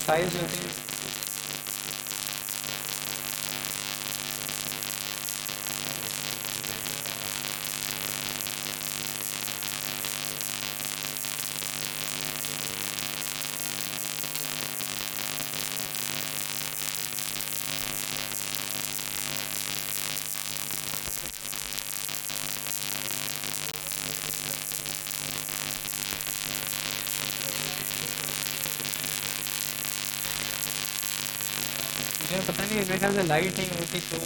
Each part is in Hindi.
साइज होती है। मुझे पता नहीं, मेरे ख्याल से लाइट नहीं होती तो।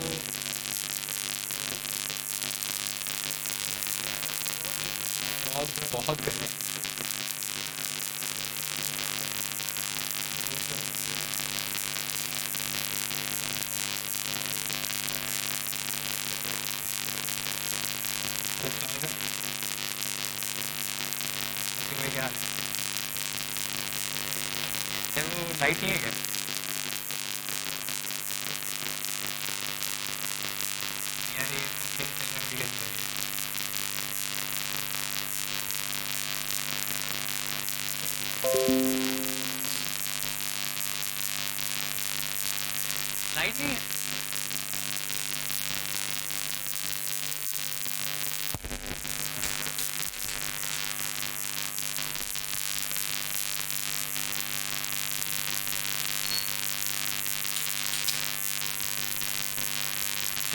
बहुत गर्मी। क्या लाइट नहीं है क्या? यार ये तो फिर लाइट नहीं है।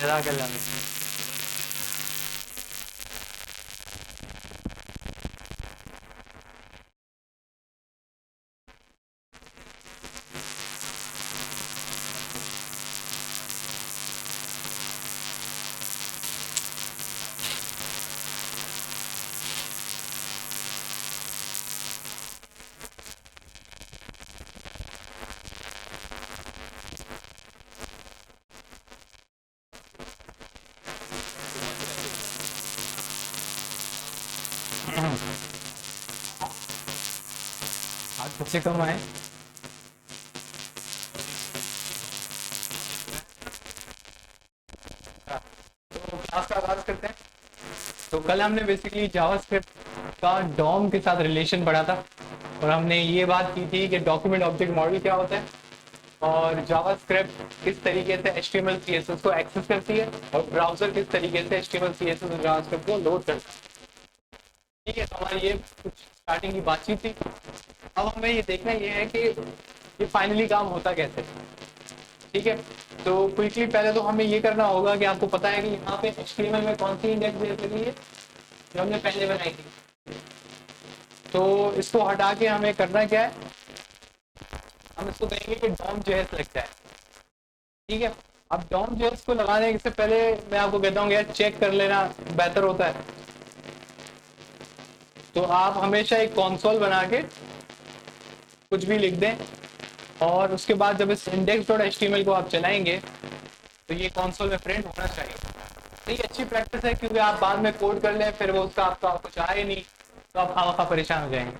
जला कर लाने। आज सबसे कम आए। तो क्लास का आगाज करते हैं। तो कल हमने बेसिकली जावास्क्रिप्ट का डॉम के साथ रिलेशन पढ़ा था, और हमने ये बात की थी कि डॉक्यूमेंट ऑब्जेक्ट मॉडल क्या होता है और जावास्क्रिप्ट किस तरीके से HTML CSS को एक्सेस करती है, और ब्राउजर किस तरीके से HTML CSS और जावास्क्रिप्ट को लोड करता है। ठीक है, तो हमारी ये कुछ स्टार्टिंग की बातचीत थी। अब हमें ये देखना ये है कि ये फाइनली काम होता कैसे है। ठीक है, तो क्विकली पहले तो हमें ये करना होगा कि आपको पता है कि यहाँ पे HTML में कौन सी इंडेक्स बेस लगी है जो हमने पहले बनाई थी। तो इसको हटा के हमें करना क्या है, हम इसको कहेंगे कि DOM.js लगता है। ठीक है, अब DOM.js को लगाने से पहले मैं आपको कहता हूँ यार चेक कर लेना बेहतर होता है। तो आप हमेशा एक कंसोल बना के कुछ भी लिख दें, और उसके बाद जब इस index.html को आप चलाएंगे तो ये कंसोल में प्रिंट होना चाहिए। तो ये अच्छी प्रैक्टिस है, क्योंकि आप बाद में कोड कर लें फिर वो उसका आपका कुछ आए नहीं तो आप खामखा परेशान हो जाएंगे।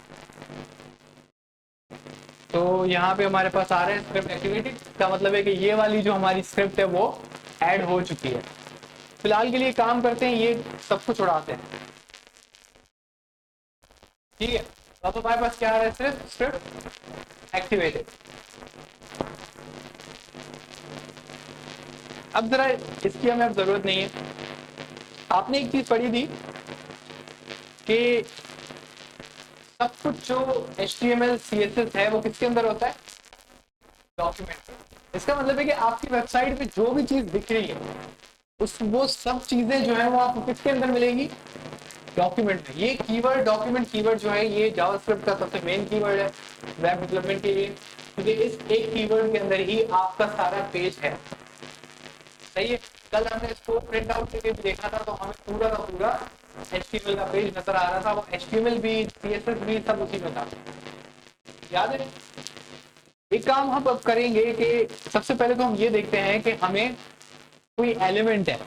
तो यहाँ पे हमारे पास आ रहा है स्क्रिप्ट एक्टिविटी, इसका मतलब है कि ये वाली जो हमारी स्क्रिप्ट है वो ऐड हो चुकी है। फिलहाल के लिए काम करते हैं, ये सब कुछ उड़ाते हैं। ठीक है, तो अब हमारे पास क्या आ रहा है, सिर्फ स्क्रिप्ट एक्टिवेटेड। अब जरा इसकी हमें अब जरूरत नहीं है। आपने एक चीज पढ़ी थी कि सब कुछ जो HTML CSS है वो किसके अंदर होता है, डॉक्यूमेंट। इसका मतलब है कि आपकी वेबसाइट पे जो भी चीज दिख रही है उस वो सब चीजें जो है वो आपको किसके अंदर मिलेंगी, डॉक्यूमेंट में। ये कीवर्ड डॉक्यूमेंट कीवर्ड जो है ये जावास्क्रिप्ट का सबसे मेन कीवर्ड है वेब डेवलपमेंट के लिए, क्योंकि इस एक कीवर्ड के अंदर ही आपका सारा पेज है। सही है, कल हमने इसको प्रिंट आउट करके भी देखा था तो हमें पूरा का पूरा HTML का पेज नजर आ रहा था, वो HTML भी CSS भी सब उसी में था। याद है, एक काम हम अब करेंगे कि सबसे पहले तो हम ये देखते हैं कि हमें कोई एलिमेंट है,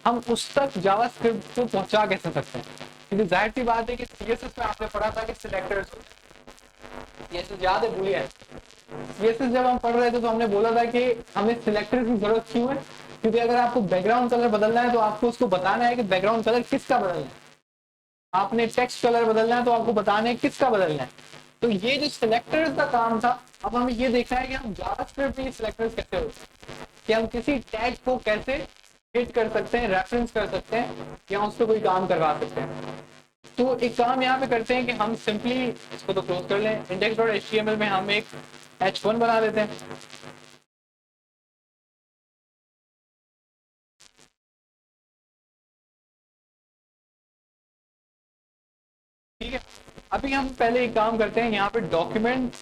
हम उस तक जावास्क्रिप्ट को पहुंचा कैसे सकते हैं। क्योंकि जाहिर सी बात है कि CSS में आपने पढ़ा था कि सिलेक्टर्स होते हैं, ये तो याद है, भूलिए। CSS जब हम पढ़ रहे थे तो हमने बोला था कि हमें सिलेक्टर्स की जरूरत क्यों है, क्योंकि अगर आपको बैकग्राउंड कलर बदलना है तो आपको उसको बताना है कि बैकग्राउंड कलर किसका बदलना है। आपने टेक्स्ट कलर बदलना है तो आपको बताना है किसका बदलना है। तो ये जो सिलेक्टर्स का काम था, अब हमें ये देखना है कि हम जावास्क्रिप्ट में सिलेक्टर्स कैसे होते हैं, कि हम किसी टैग को कैसे हिट कर सकते हैं, रेफरेंस कर सकते हैं, या उसको कोई काम करवा सकते हैं। तो एक काम यहाँ पे करते हैं कि हम सिंपली इसको तो क्लोज कर लें, index.html में हम एक h1 बना देते हैं। ठीक है, अभी हम पहले एक काम करते हैं, यहाँ पे डॉक्यूमेंट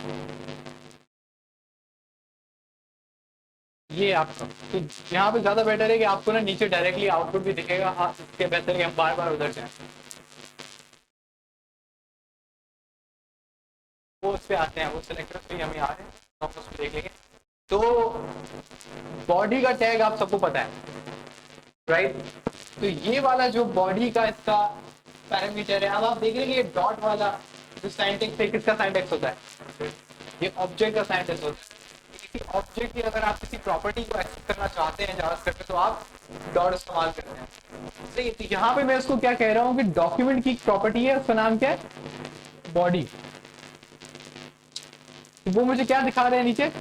ये आपका, तो यहाँ पे ज्यादा बेटर है कि आपको ना नीचे डायरेक्टली आउटपुट भी दिखेगा। हाँ, इसके बेहतर है कि हम बार बार उधर जाएं। वो उस पे आते हैं, वो सिलेक्टर पे हम यहाँ हैं, हम उसको देख लेंगे। तो बॉडी का टैग आप सबको पता है, राइट? तो ये वाला जो बॉडी का इसका पैरामीटर है, अब आप देख लेंगे ये डॉट वाला जो साइंटेक्स है, किसका साइंटेक्स होता है? ये ऑब्जेक्ट का साइंटेक्स होता है। किसी ऑब्जेक्ट की अगर आप किसी प्रॉपर्टी को एक्सेस करना चाहते हैं जावास्क्रिप्ट में, तो आप डॉट इस्तेमाल करते हैं। सही, तो यहाँ पे मैं इसको क्या कह रहा हूँ कि डॉक्यूमेंट की प्रॉपर्टी है, उसका नाम क्या है? बॉडी। तो वो मुझे क्या दिखा रहे हैं नीचे?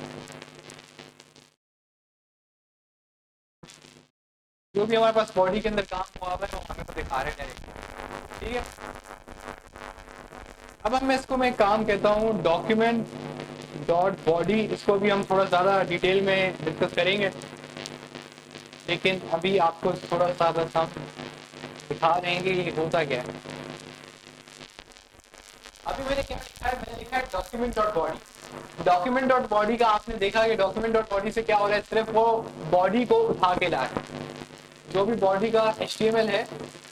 जो भी हमारे पास बॉडी के अंदर काम हुआ है वो हमें तो दिखा रहे हैं डायरेक्ट। ठीक है, अब हम इसको मैं काम कहता हूँ डॉक्यूमेंट डॉट बॉडी। इसको भी हम थोड़ा ज़्यादा डिटेल में डिस्कस करेंगे, लेकिन अभी आपको थोड़ा सा बस हम दिखा रहे हैं कि ये होता क्या है। अभी मैंने क्या लिखा है? मैंने लिखा है document dot body. Document dot body का आपने देखा कि डॉक्यूमेंट डॉट बॉडी से क्या हो रहा है? सिर्फ वो बॉडी को उठा के ला रहा है, जो भी बॉडी का HTML है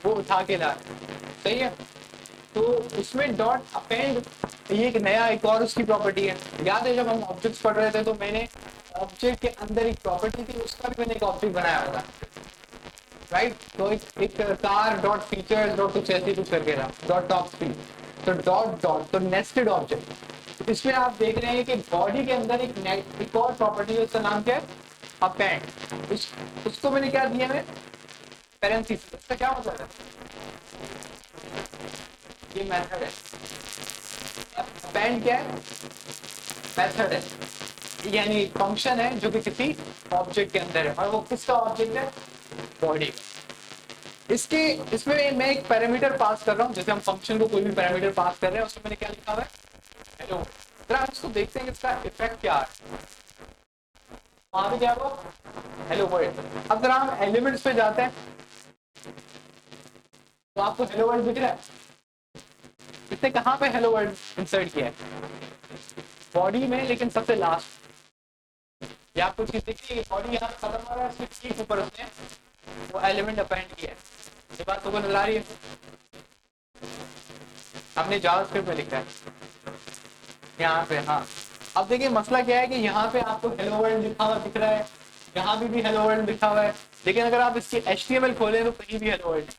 वो उठा के ला रहा है। सही है, तो उसमें डॉट अपेंड ये एक नया एक और उसकी प्रॉपर्टी है। याद है जब हम ऑब्जेक्ट्स पढ़ रहे थे तो मैंने ऑब्जेक्ट के अंदर एक प्रॉपर्टी थी, उसका भी मैंने एक ऑब्जेक्ट बनाया हुआ था, राइट? तो एक कार डॉट फीचर्स डॉट कुछ ऐसी कुछ करके था, डॉट टॉप स्पीड, तो डॉट डॉट तो नेस्टेड ऑब्जेक्ट। इसमें आप देख रहे हैं कि बॉडी के अंदर एक और प्रॉपर्टी है, उसका नाम क्या है? अपेंड। उसको मैंने क्या दिया है? पैरेंथेसिस। इसका क्या मतलब है? ये मेथड है। अपेंड क्या है? मेथड है, यानी फंक्शन है जो कि किसी ऑब्जेक्ट के अंदर है, और वो किसका ऑब्जेक्ट है? बॉडी। इसके इसमें मैं एक पैरामीटर पास कर रहा हूँ, जैसे हम फंक्शन को कोई भी पैरामीटर पास कर रहे हैं, उसमें मैंने क्या लिखा हुआ है? हेलो। जरा हम इसको देखते हैं कि इसका इफेक्ट क्या है। वहां पे क्या हुआ? Hello world. अब जरा हम एलिमेंट्स पे जाते हैं, तो आपको हेलो वर्ल्ड दिख रहा है? इसने कहाँ पे हेलो वर्ल्ड इंसर्ट किया है? बॉडी में, लेकिन सबसे लास्ट। या आपको चीज देखिए, बॉडी यहाँ खत्म हो रहा है, उसके ठीक ऊपर उसने वो एलिमेंट अपेंड किया है। ये बात तुमको नजर आ रही है? हमने जावास्क्रिप्ट में लिखा है यहाँ पे। हाँ, अब देखिए मसला क्या है कि यहाँ पे आपको हेलो वर्ल्ड लिखा हुआ दिख रहा है, यहाँ भी हेलो वर्ल्ड लिखा हुआ है, लेकिन अगर आप इसकी HTML खोलें तो कहीं भी हेलो वर्ल्ड।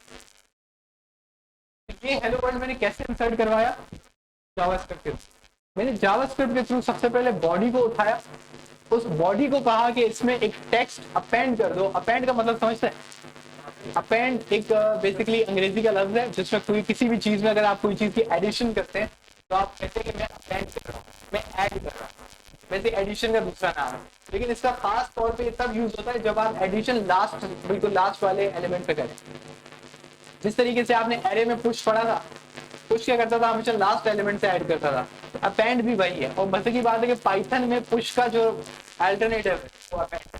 ये हेलो वर्ल्ड मैंने कैसे इंसर्ट करवाया? जावास्क्रिप्ट के थ्रू। मैंने जावास्क्रिप्ट के थ्रू सबसे पहले बॉडी को उठाया, उस बॉडी को कहा कि इसमें एक टेक्स्ट अपेंड कर दो। अपेंड का मतलब समझते हैं? अपेंड एक बेसिकली अंग्रेजी का लफ्ज है जिसमें कोई किसी भी चीज में अगर आप कोई चीज की एडिशन करते हैं तो आप कहते हैं कि मैं अपेंड कर रहा हूँ, मैं ऐड कर रहा हूँ। वैसे एडिशन का दूसरा नाम है, लेकिन इसका खास तौर पे तब यूज होता है जब आप एडिशन लास्ट, बिल्कुल लास्ट वाले एलिमेंट पे करें। जिस तरीके से आपने एरे में पुश पढ़ा था, पुश क्या करता था? हमेशा लास्ट एलिमेंट से ऐड करता था। तो अपेंड भी वही है, और मजे की बात है कि पाइथन में पुश का जो अल्टरनेटिव है वो अपेंड।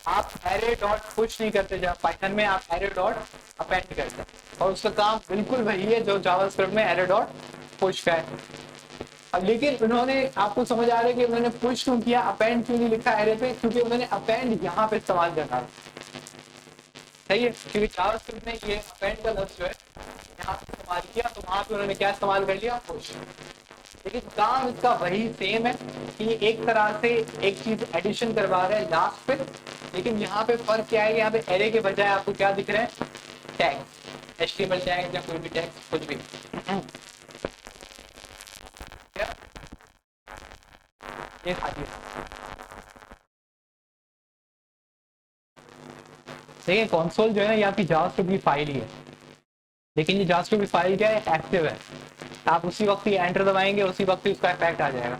आप एरे डॉट पुश नहीं करते, जब पाइथन में आप एरे डॉट अपेंड करते हैं, और उसका काम बिल्कुल वही है जो जावास्क्रिप्ट में एरे डॉट पुश का है। लेकिन उन्होंने, आपको समझ आ रहा है कि उन्होंने पुश क्यों किया, अपेंड क्यों नहीं लिखा एरे पे? क्योंकि उन्होंने अपेंड यहाँ पे इस्तेमाल करना है। सही है, क्योंकि जावास्क्रिप्ट ने ये अपेंड का लफ्ज जो है यहाँ पे इस्तेमाल किया, तो वहां पे उन्होंने क्या इस्तेमाल कर लिया? पुश। लेकिन काम इसका वही सेम है कि एक तरह से एक चीज एडिशन करवा रहे हैं लास्ट पे, लेकिन यहाँ पे फर्क क्या है? यहाँ पे एरे के बजाय आपको क्या दिख रहे हैं? टैग, HTML टैग या कोई भी टैग, कुछ भी। ये खाली है। देखिए कंसोल जो है ना, ये आपकी जावास्क्रिप्ट की फाइल ही है। लेकिन ये जावास्क्रिप्ट की फाइल क्या है, एक्टिव है। आप उसी वक्त ही एंटर दबाएंगे, उसी वक्त ही उसका इफेक्ट आ जाएगा।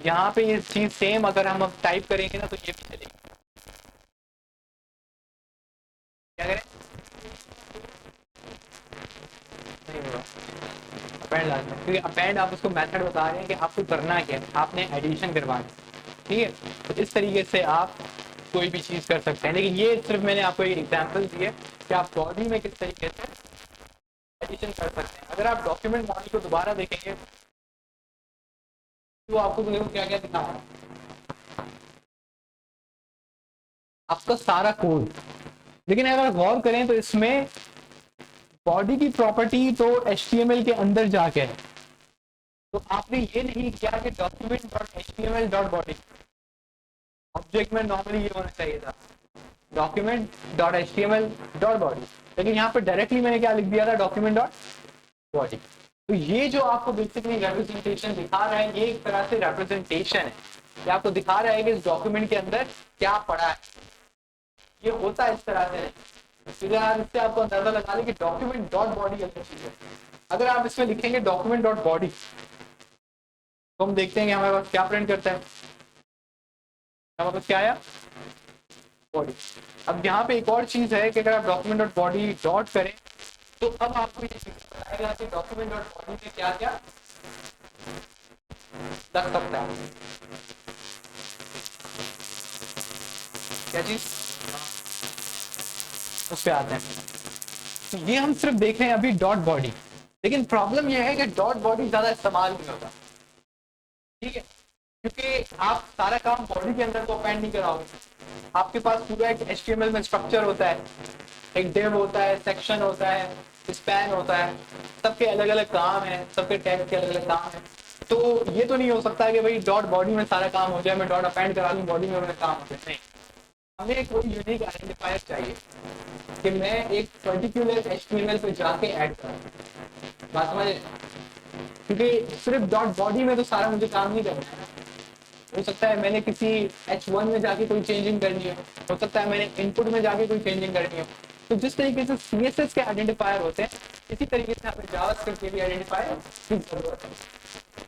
यहाँ पे ये चीज सेम अगर हम अब टाइप करेंगे ना तो ये भी चलेगी। क्या करें, नहीं होगा अपेंड लाजमी, क्योंकि अपेंड आप उसको मेथड बता रहे हैं कि आपको करना क्या है, आपने एडिशन करवाना है। ठीक है, तो इस तरीके से आप कोई भी चीज़ कर सकते हैं। लेकिन ये सिर्फ मैंने आपको एक एग्जांपल दी है कि आप बॉडी में किस तरीके से एडिशन कर सकते हैं। अगर आप डॉक्यूमेंट बॉडी को दोबारा देखेंगे तो आपको देखो क्या क्या दिखा रहा है, आपका सारा कोड। लेकिन अगर गौर करें तो इसमें बॉडी की प्रॉपर्टी तो HTML के अंदर जाके है। तो आपने ये नहीं किया कि document dot HTML dot body, object में नॉर्मली ये होना चाहिए था document dot HTML dot body, लेकिन यहाँ पे डायरेक्टली मैंने क्या लिख दिया था, डॉक्यूमेंट डॉट बॉडी। तो ये जो आपको बेसिकली रिप्रेजेंटेशन दिखा रहा है, ये एक तरह से रिप्रेजेंटेशन है, ये आपको दिखा रहा है कि इस डॉक्यूमेंट के अंदर क्या पड़ा है। ये होता है इस तरह से, इससे आपको अंदाजा लगा लें कि डॉक्यूमेंट डॉट बॉडी अलग चीज है। अगर आप इसमें लिखेंगे डॉक्यूमेंट डॉट बॉडी तो हम देखते हैं कि हमारे पास क्या प्रिंट करता है, हमारे पास क्या आया, बॉडी। अब यहाँ पे एक और चीज है कि अगर आप डॉक्यूमेंट डॉट बॉडी डॉट करें तो अब आपको ये बताएगा कि डॉक्यूमेंट डॉट बॉडी में क्या क्या लग सकता है। क्या चीज, उस पर आते हैं। तो ये हम सिर्फ देख रहे हैं अभी डॉट बॉडी, लेकिन प्रॉब्लम यह है कि डॉट बॉडी ज्यादा इस्तेमाल नहीं होता। ठीक है, क्योंकि आप सारा काम बॉडी के अंदर तो अपेंड नहीं कराओगे। आपके पास पूरा एक HTML में स्ट्रक्चर होता है, एक डिव होता है, सेक्शन होता है, स्पैन होता है, सबके अलग अलग काम है, सबके टैग के अलग अलग काम है। तो ये तो नहीं हो सकता कि भाई डॉट बॉडी में सारा काम हो जाए, मैं डॉट अपेंड करा लूँ बॉडी में मेरा काम हो जाए, नहीं। हमें कोई यूनिक आइडेंटिफायर चाहिए कि मैं एक पर्टिकुलर HTML पे जाके ऐड करूँ। बात समझे, क्योंकि सिर्फ डॉट बॉडी में तो सारा मुझे काम नहीं करना है। हो सकता है मैंने किसी H1 में जाके कोई चेंजिंग करनी हो सकता है मैंने इनपुट में जाके कोई चेंजिंग करनी हो। तो जिस तरीके से CSS के आइडेंटिफायर होते हैं, इसी तरीके से हमें जावास्क्रिप्ट के भी आइडेंटिफायर की जरूरत है।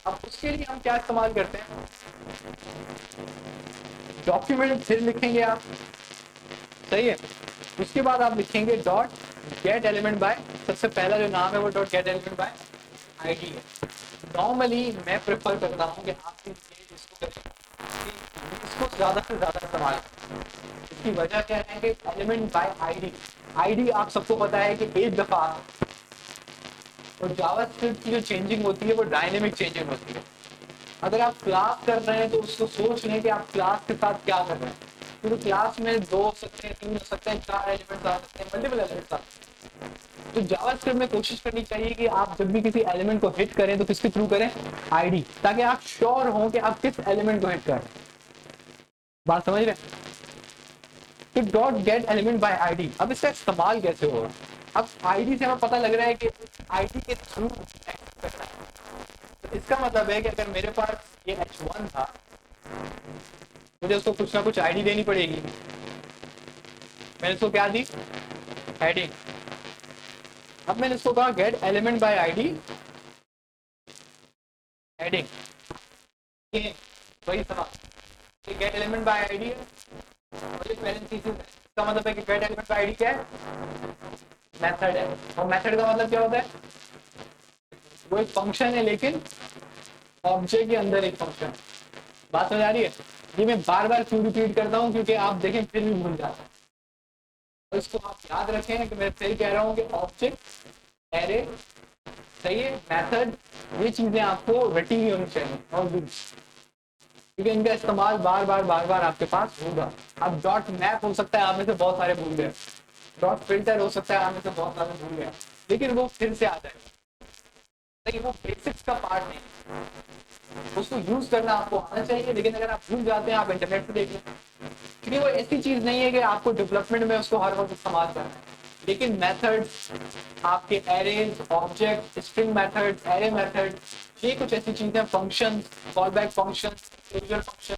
अब उसके लिए हम क्या इस्तेमाल करते हैं, डॉक्यूमेंट फिर लिखेंगे आप, सही है। उसके बाद आप लिखेंगे डॉट गेट एलिमेंट बाय, सबसे पहला जो नाम है वो dot gate element by ID है। नॉर्मली मैं प्रेफर करता हूँ कि आप इसको ज्यादा से ज्यादा इस्तेमाल करें। इसकी वजह क्या है कि एलिमेंट बाय ID आप सबको पता है कि एक दफा, और जावास्क्रिप्ट की जो चेंजिंग होती है वो डायनेमिक चेंजिंग होती है। अगर आप क्लास कर रहे हैं तो उसको सोच लें कि आप क्लास के साथ क्या कर रहे हैं, क्योंकि क्लास में 2 हो सकते हैं, 3 हो सकते हैं, 4 एलिमेंट्स आ सकते हैं, मल्टीपल एलिमेंट्स आ सकते हैं। तो जावास्क्रिप्ट में कोशिश करनी चाहिए कि आप जब भी किसी एलिमेंट को हिट करें तो किसके थ्रू करें, ID, ताकि आप श्योर हों कि आप किस एलिमेंट को हिट कर रहे हैं। बात समझ रहे हैं? तो dot gate element by ID, अब इसका इस्तेमाल कैसे होगा। अब ID से हमें पता लग रहा है कि ID के थ्रू करना है। तो इसका मतलब है कि अगर मेरे पास ये H1 था, मुझे उसको कुछ ना कुछ ID देनी पड़ेगी। मैंने उसको क्या दी, हेडिंग। अब मैंने इसको कहा gate element by ID heading, वही सवाल, गेट एलिमेंट बाय ID है और ये पैरेंथेसिस है। इसका मतलब है कि गेट एलिमेंट बाय ID क्या है, मेथड है। और मेथड का मतलब क्या होता है, वो एक फंक्शन है लेकिन ऑब्जेक्ट के अंदर एक फंक्शन। बात समझ आ रही है? ये मैं बार बार क्यों रिपीट करता हूँ, क्योंकि आप देखें फिर भी भूल जाते हैं। तो इसको आप याद रखें कि मैं फिर कह रहा हूँ कि ऑब्जेक्ट, एरे, सही है, मेथड, ये चीजें आपको रटी हुई होनी चाहिए और भी, क्योंकि इनका इस्तेमाल बार बार आपके पास होगा। अब डॉट मैप हो सकता है आप में से बहुत सारे भूल गए, डॉट फिल्टर हो सकता है आप में से बहुत सारे भूल गए, लेकिन वो फिर से आ जाएगा। लेकिन वो बेसिक्स का पार्ट नहीं, उसको यूज करना आपको आना चाहिए। लेकिन अगर आप भूल जाते हैं, आप इंटरनेट पे देख लें, क्योंकि वो ऐसी चीज नहीं है कि आपको डेवलपमेंट में उसको हर वक्त इस्तेमाल करना है। लेकिन मेथड, आपके arrays, object, string method, array method, ये कुछ ऐसी चीजें, function, callback function, closure function,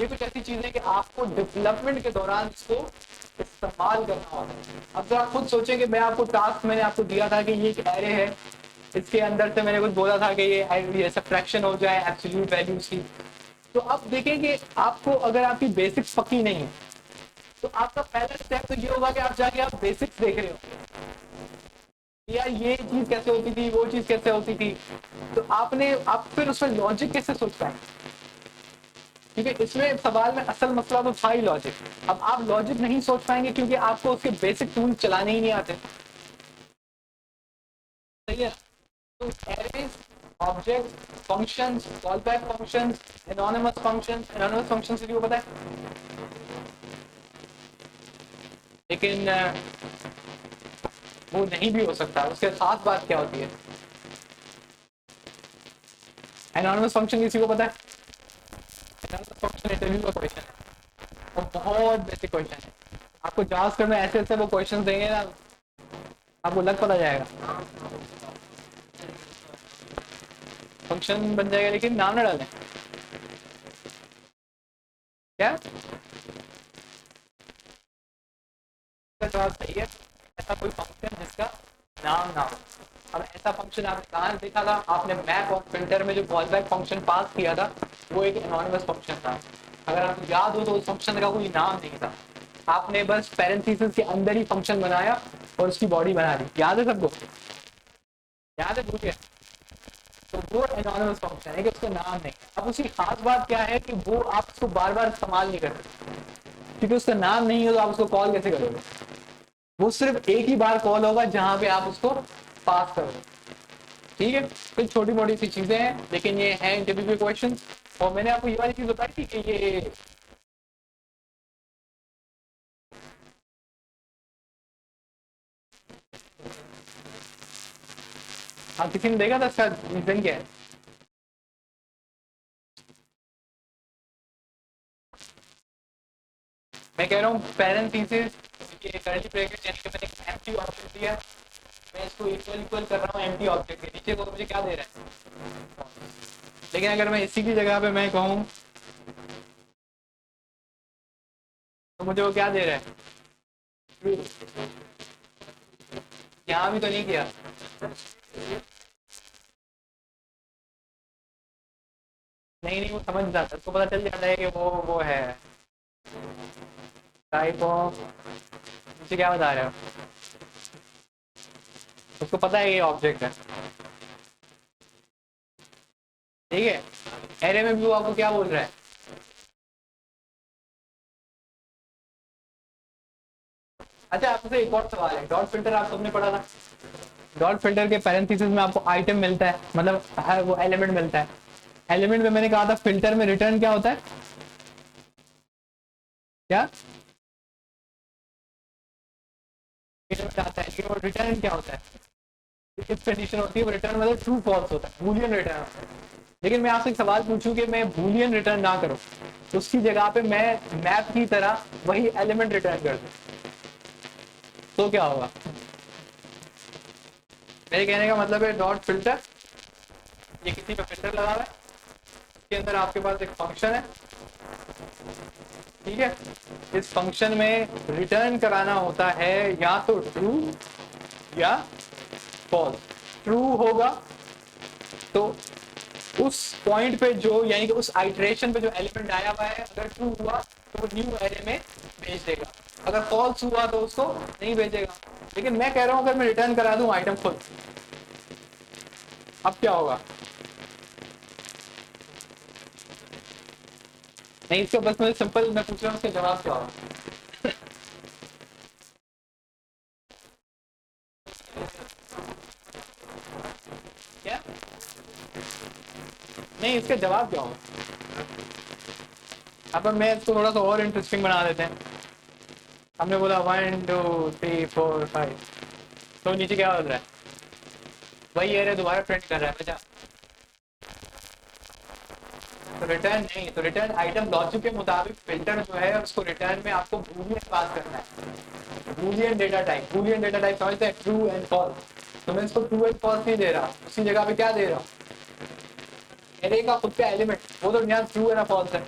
ये कुछ ऐसी चीजें कि आपको डेवलपमेंट के दौरान इसको इस्तेमाल करना होता है। अब तो आप खुद सोचें कि मैं आपको टास्क मैंने आपको दिया था कि ये एक एरे है, इसके अंदर से मैंने कुछ बोला था कि ये सब्ट्रैक्शन हो जाए एब्सोल्यूट वैल्यूज की। तो अब देखें कि आपको अगर आपकी बेसिक्स पक्की नहीं है तो आपका पहला स्टेप तो ये होगा कि आप जाके आप बेसिक्स देख रहे हो, यार ये चीज कैसे होती थी, वो चीज कैसे होती थी। तो आपने आप फिर उसमें लॉजिक कैसे सोचता है, क्योंकि इसमें सवाल में असल मसला तो था ही लॉजिक। अब आप लॉजिक नहीं सोच पाएंगे क्योंकि आपको उसके बेसिक टूल चलाने ही नहीं आते। सही है। तो arrays, object, functions, call back functions, anonymous functions किसी को पता है? लेकिन वो नहीं भी हो सकता। उसके खास बात क्या होती है? एनोनिमस फंक्शन किसी को पता है? एनोनिमस फंक्शन इंटरव्यू का क्वेश्चन है और बहुत बेसिक क्वेश्चन है। आपको जावास्क्रिप्ट में ऐसे ऐसे वो क्वेश्चन देंगे ना, आपको लग पता जाएगा। फंक्शन बन जाएगा लेकिन नाम ना डालें। क्या जवाब सही है? ऐसा कोई फंक्शन जिसका नाम ना हो। अब ऐसा फंक्शन आपने कहाँ देखा था? आपने मैप और फिल्टर में जो कॉल बैक फंक्शन पास किया था वो एक एनोनिमस फंक्शन था। अगर आपको याद हो तो उस फंक्शन का कोई नाम नहीं था, आपने बस पैरेंथेसिस के अंदर ही फंक्शन बनाया और उसकी बॉडी बना दी। याद है सबको? याद है? भूल गया? तो वो एनोनिमस फंक्शन है कि उसका नाम नहीं। अब उसकी खास बात क्या है कि वो आप उसको बार बार इस्तेमाल नहीं कर सकते, क्योंकि उसका नाम नहीं है तो आप उसको कॉल कैसे करोगे? वो सिर्फ एक ही बार कॉल होगा जहां पे आप उसको पास करोगे। ठीक है, कुछ छोटी मोटी सी चीजें हैं लेकिन ये है इंटरव्यू के क्वेश्चन। और मैंने आपको ये वाली चीज बताई थी कि ये आप किसी ने देखा था इसका रीजन क्या है? मैं कह रहा हूँ पैरेंथेसिस, ये कर्ली ब्रैकेट यानी कि मैंने एक एम्प्टी ऑब्जेक्ट दिया, मैं इसको इक्वल इक्वल कर रहा हूँ एम्प्टी ऑब्जेक्ट के नीचे को, तो मुझे क्या दे रहा है? लेकिन अगर मैं इसी की जगह पे मैं कहूँ तो मुझे वो क्या दे रहा है? यहाँ भी तो नहीं किया। नहीं नहीं, वो समझ जाता है, उसको पता चल जाता है कि वो है टाइप ऑफ। मुझे क्या बता रहे हो? उसको पता है ये ऑब्जेक्ट है। ठीक है, एरे में भी वो आपको क्या बोल रहा है? अच्छा, आपसे एक और सवाल है। डॉट फिल्टर आप सबने पढ़ा था। डॉट फिल्टर के पैरेंथेसिस में आपको आइटम मिलता है, मतलब वो एलिमेंट मिलता है। एलिमेंट में मैंने कहा था फिल्टर में रिटर्न क्या होता है? क्या एलिमेंट आता है, लेकिन वो रिटर्न क्या होता है? इफ कंडीशन होती है वो रिटर्न मतलब ट्रू फॉल्स होता है, बूलियन रिटर्न होता है। लेकिन मैं आपसे एक सवाल पूछूं कि मैं बूलियन रिटर्न ना करूं, उसकी जगह पे मैं मैप की तरह वही एलिमेंट रिटर्न कर दूं, तो क्या होगा? मेरे कहने का मतलब है डॉट फिल्टर, ये किसी पे फिल्टर लगा हुआ है, इसके अंदर आपके पास एक फंक्शन है। ठीक है, इस फंक्शन में रिटर्न कराना होता है या तो ट्रू या फॉल्स। ट्रू होगा तो उस पॉइंट पे जो यानी कि उस आइटरेशन पे जो एलिमेंट आया हुआ है अगर ट्रू हुआ तो वो न्यू एरे में भेज देगा, अगर फॉल्स हुआ तो उसको नहीं भेजेगा। लेकिन मैं कह रहा हूं अगर मैं रिटर्न करा दूं आइटम खुद, अब क्या होगा? नहीं, इसका बस मैं सिंपल मैं पूछ रहा हूँ, उसका जवाब क्या होगा? क्या? नहीं, इसका जवाब क्या होगा? अब मैं इसको थोड़ा सा और इंटरेस्टिंग बना देते हैं। हमने बोला 1 2 3 4 5, तो नीचे क्या बोल रहा है? वही एरे दोबारा प्रिंट कर रहा है बचा। तो रिटर्न नहीं, तो रिटर्न आइटम लॉजिक के मुताबिक फिल्टर जो है उसको रिटर्न में आपको बूलियन पास करना है। Boolean data type, Boolean data type समझते हैं, ट्रू एंड फॉल्स। तो मैं इसको ट्रू एंड फॉल्स नहीं दे रहा, उसी जगह पे क्या दे रहा हूँ? एरे का खुद का एलिमेंट, वो तो यहाँ ट्रू है ना फॉल्स है?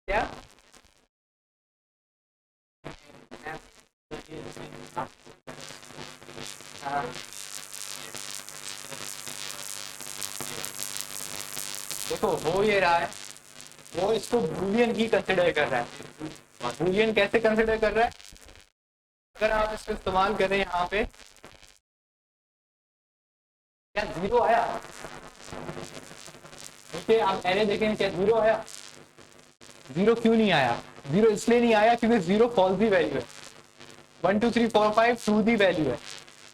क्या देखो हो ये रहा है, वो इसको बूलियन ही कंसिडर कर रहा है। बूलियन कैसे कंसिडर कर रहा है? अगर आप इसको इस्तेमाल करें यहाँ पे, क्या जीरो आया? नीचे आप एरे देखें, क्या जीरो आया? जीरो क्यों नहीं आया? जीरो इसलिए नहीं आया क्योंकि जीरो फॉल्स दी वैल्यू है। 1 2 3 4 5 ट्रू दी वैल्यू है,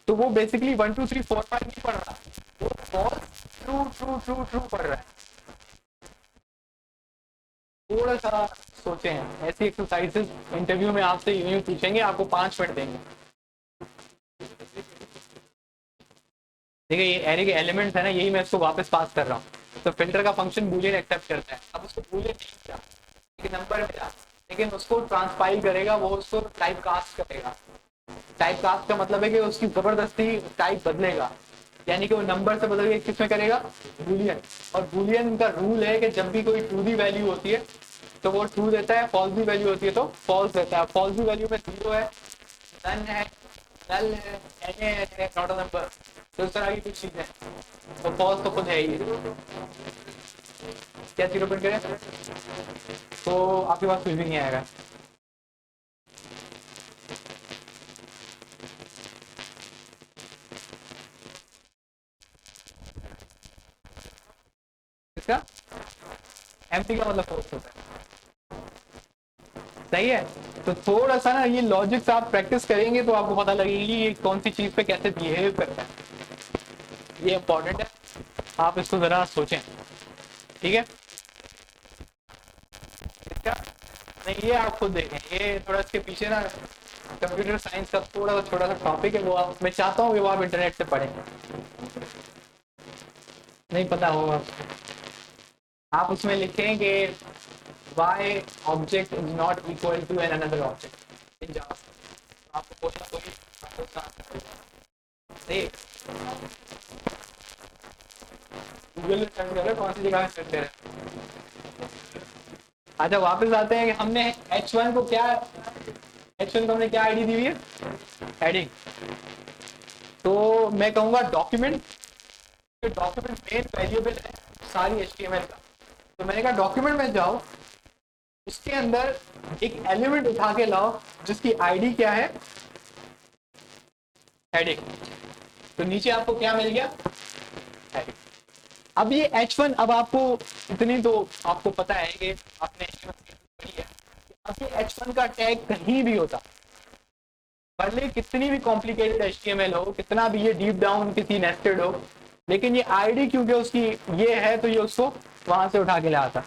तो वो बेसिकली 1 2 3 4 5 नहीं पढ़ रहा, वो false true true true true पढ़ रहा है। थोड़ा सा सोचें, ऐसी एक्सरसाइजेस इंटरव्यू में आपसे यूं पूछेंगे, आपको 5 मिनट देंगे। देखिए ये एरे के एलिमेंट्स है ना, यही मैं इसको वापस पास कर रहा हूँ। तो फिल्टर का फंक्शन बूलियन एक्सेप्ट करता है। अब उसको बूलियन नहीं किया, लेकिन नंबर मिला, लेकिन उसको ट्रांसपाइल करेगा, वो उसको टाइप कास्ट करेगा। टाइप कास्ट का मतलब है कि उसकी जबरदस्ती टाइप बदलेगा, यानी कि वो नंबर से बदल के किस में करेगा? बूलियन। और बूलियन का रूल है कि जब भी कोई ट्रू दी वैल्यू होती है तो वो ट्रू देता है, फॉल्स दी वैल्यू होती है तो फॉल्स देता है। फॉल्स दी वैल्यू में जीरो है, नन है, नल है, एन है, नॉट अ नंबर, तो इस तरह की कुछ चीजें, तो फॉल्स तो खुद है ही। क्या जीरो प्रिंट करें तो आपके पास कुछ भी नहीं आएगा। इसका एम्प्टी का मतलब फॉल्स होता है। सही है, तो थोड़ा सा ना ये लॉजिक्स आप प्रैक्टिस करेंगे तो आपको पता लगेगी ये कौन सी चीज पे कैसे बिहेव करता है। ये इंपॉर्टेंट है, आप इसको जरा सोचें, ठीक है। इसका नहीं, ये आप खुद देखें, ये थोड़ा इसके पीछे ना कंप्यूटर साइंस का थोड़ा सा छोटा सा टॉपिक है, वो आप, मैं चाहता हूँ कि वो आप इंटरनेट से पढ़ें, नहीं पता होगा। आप उसमें लिखें कि why object is not equal to an another object in Java, आपको कोई ना कोई देख गूगल में सर्च करो कौन सी जगह सर्च करें। अच्छा वापस आते हैं कि हमने h1 को क्या, h1 को हमने क्या आईडी दी हुई है? हेडिंग। तो मैं कहूँगा डॉक्यूमेंट, डॉक्यूमेंट मेन वेरिएबल है सारी HTML का। तो मैंने कहा डॉक्यूमेंट में जाओ, उसके अंदर एक एलिमेंट उठा के लाओ जिसकी आईडी क्या है? हेडिंग। तो नीचे आपको क्या मिल गया? हेडिंग। अब ये h1, अब आपको इतनी तो आपको पता है कि आपने पढ़ी है, अब ये h1 का टैग कहीं भी होता, भले कितनी भी कॉम्प्लिकेटेड HTML हो, कितना भी ये डीप डाउन किसी नेस्टेड हो, लेकिन ये आईडी क्योंकि उसकी ये है तो ये उसको वहां से उठा के लाया था,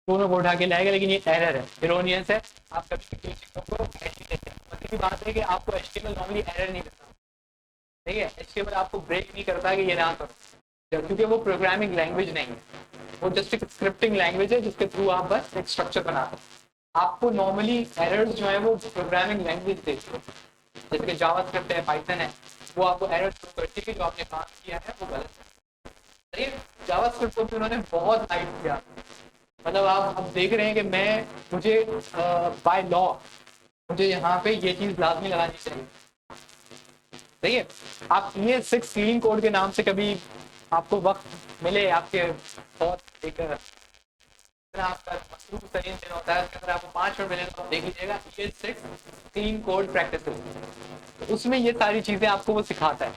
दोनों को उठा के लाएगा। लेकिन ये एरर है, इरोनियस है। आप कभी भी चीजों को ऐसी लेते हैं, मतलब की बात है कि आपको HTML नॉर्मली एरर नहीं करता, ठीक है। HTML आपको ब्रेक नहीं करता कि ये ना करो, क्योंकि वो प्रोग्रामिंग लैंग्वेज नहीं है, वो जस्ट एक स्क्रिप्टिंग लैंग्वेज है जिसके थ्रू आप बस एक स्ट्रक्चर बनाते हैं। आपको नॉर्मली एरर्स जो है वो प्रोग्रामिंग लैंग्वेज देती है, जैसे कि जावास्क्रिप्ट है, पाइथन है, वो आपको एरर थ्रू करती है जो आपने काम किया है वो गलत है। सही है, जावास्क्रिप्ट को भी उन्होंने बहुत हाइड किया, मतलब आप अब देख रहे हैं कि मैं, मुझे बाय लॉ मुझे यहाँ पे ये चीज लाजमी लगानी चाहिए। सही है, आप ये 6 क्लीन कोड के नाम से कभी आपको वक्त मिले, आपके बहुत एक आपका मसरूफ तरीन दिन होता है, उसके अंदर आपको 5 मिनट मिले तो आप देख लीजिएगा, ये 6 क्लीन कोड प्रैक्टिस, तो उसमें ये सारी चीजें आपको वो सिखाता है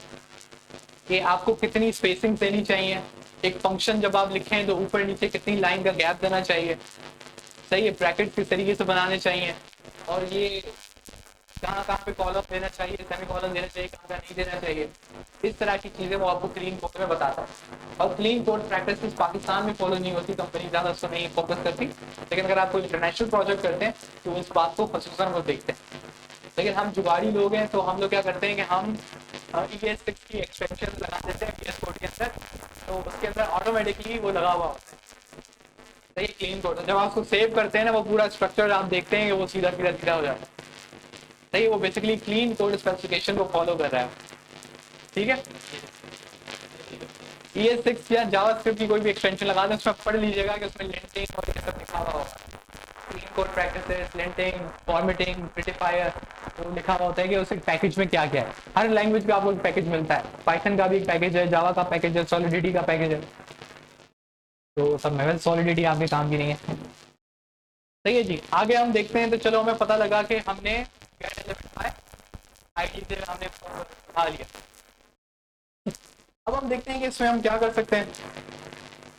कि आपको कितनी स्पेसिंग देनी चाहिए, एक फंक्शन जब आप लिखें तो ऊपर नीचे कितनी लाइन का गैप देना चाहिए, सही है, ब्रैकेट किस तरीके से बनाने चाहिए, और ये कहाँ कहाँ पे कॉलम देना चाहिए, सेमी कॉलम देना चाहिए, कहाँ कहाँ नहीं देना चाहिए, इस तरह की चीजें वो आपको क्लीन कोड में बताता है। और क्लीन कोड प्रैक्टिस पाकिस्तान में फॉलो नहीं होती, कंपनी ज़्यादा उसको नहीं फोकस करती, लेकिन अगर आप कोई इंटरनेशनल प्रोजेक्ट करते हैं तो इस बात को खसूसन वो देखते हैं। लेकिन हम जुगाड़ी लोग हैं, तो हम लोग क्या करते हैं कि हम ES6 की एक्सटेंशन लगा देते हैं VS कोड के अंदर, तो उसके अंदर ऑटोमेटिकली वो लगा हुआ होता है। सही, क्लीन कोड जब आप उसको सेव करते हैं ना, वो पूरा स्ट्रक्चर आप देखते हैं कि वो सीधा सीधा सीधा हो जाता है। सही, वो बेसिकली क्लीन कोड स्पेसिफिकेशन को फॉलो कर रहा है, ठीक है। ES6 या जावास्क्रिप्ट की कोई भी एक्सटेंशन लगा दें, उसमें पढ़ लीजिएगा कि उसमें लिंटिंग और ये सब लिखा हुआ होगा, clean code practices, linting, formatting, prettifier, तो लिखा हुआ होता है कि उस पैकेज में क्या क्या है। हर लैंग्वेज का आपको एक पैकेज मिलता है, पाइथन का भी एक पैकेज है, जावा का पैकेज है, सॉलिडिटी का पैकेज है। तो सब में सॉलिडिटी आपके काम की नहीं है। सही है जी, आगे हम देखते हैं। तो चलो हमें पता लगा कि हमने गेट एलिमेंट बाय आईडी से हमने उठा लिया। अब हम देखते हैं कि इसमें हम क्या कर सकते हैं।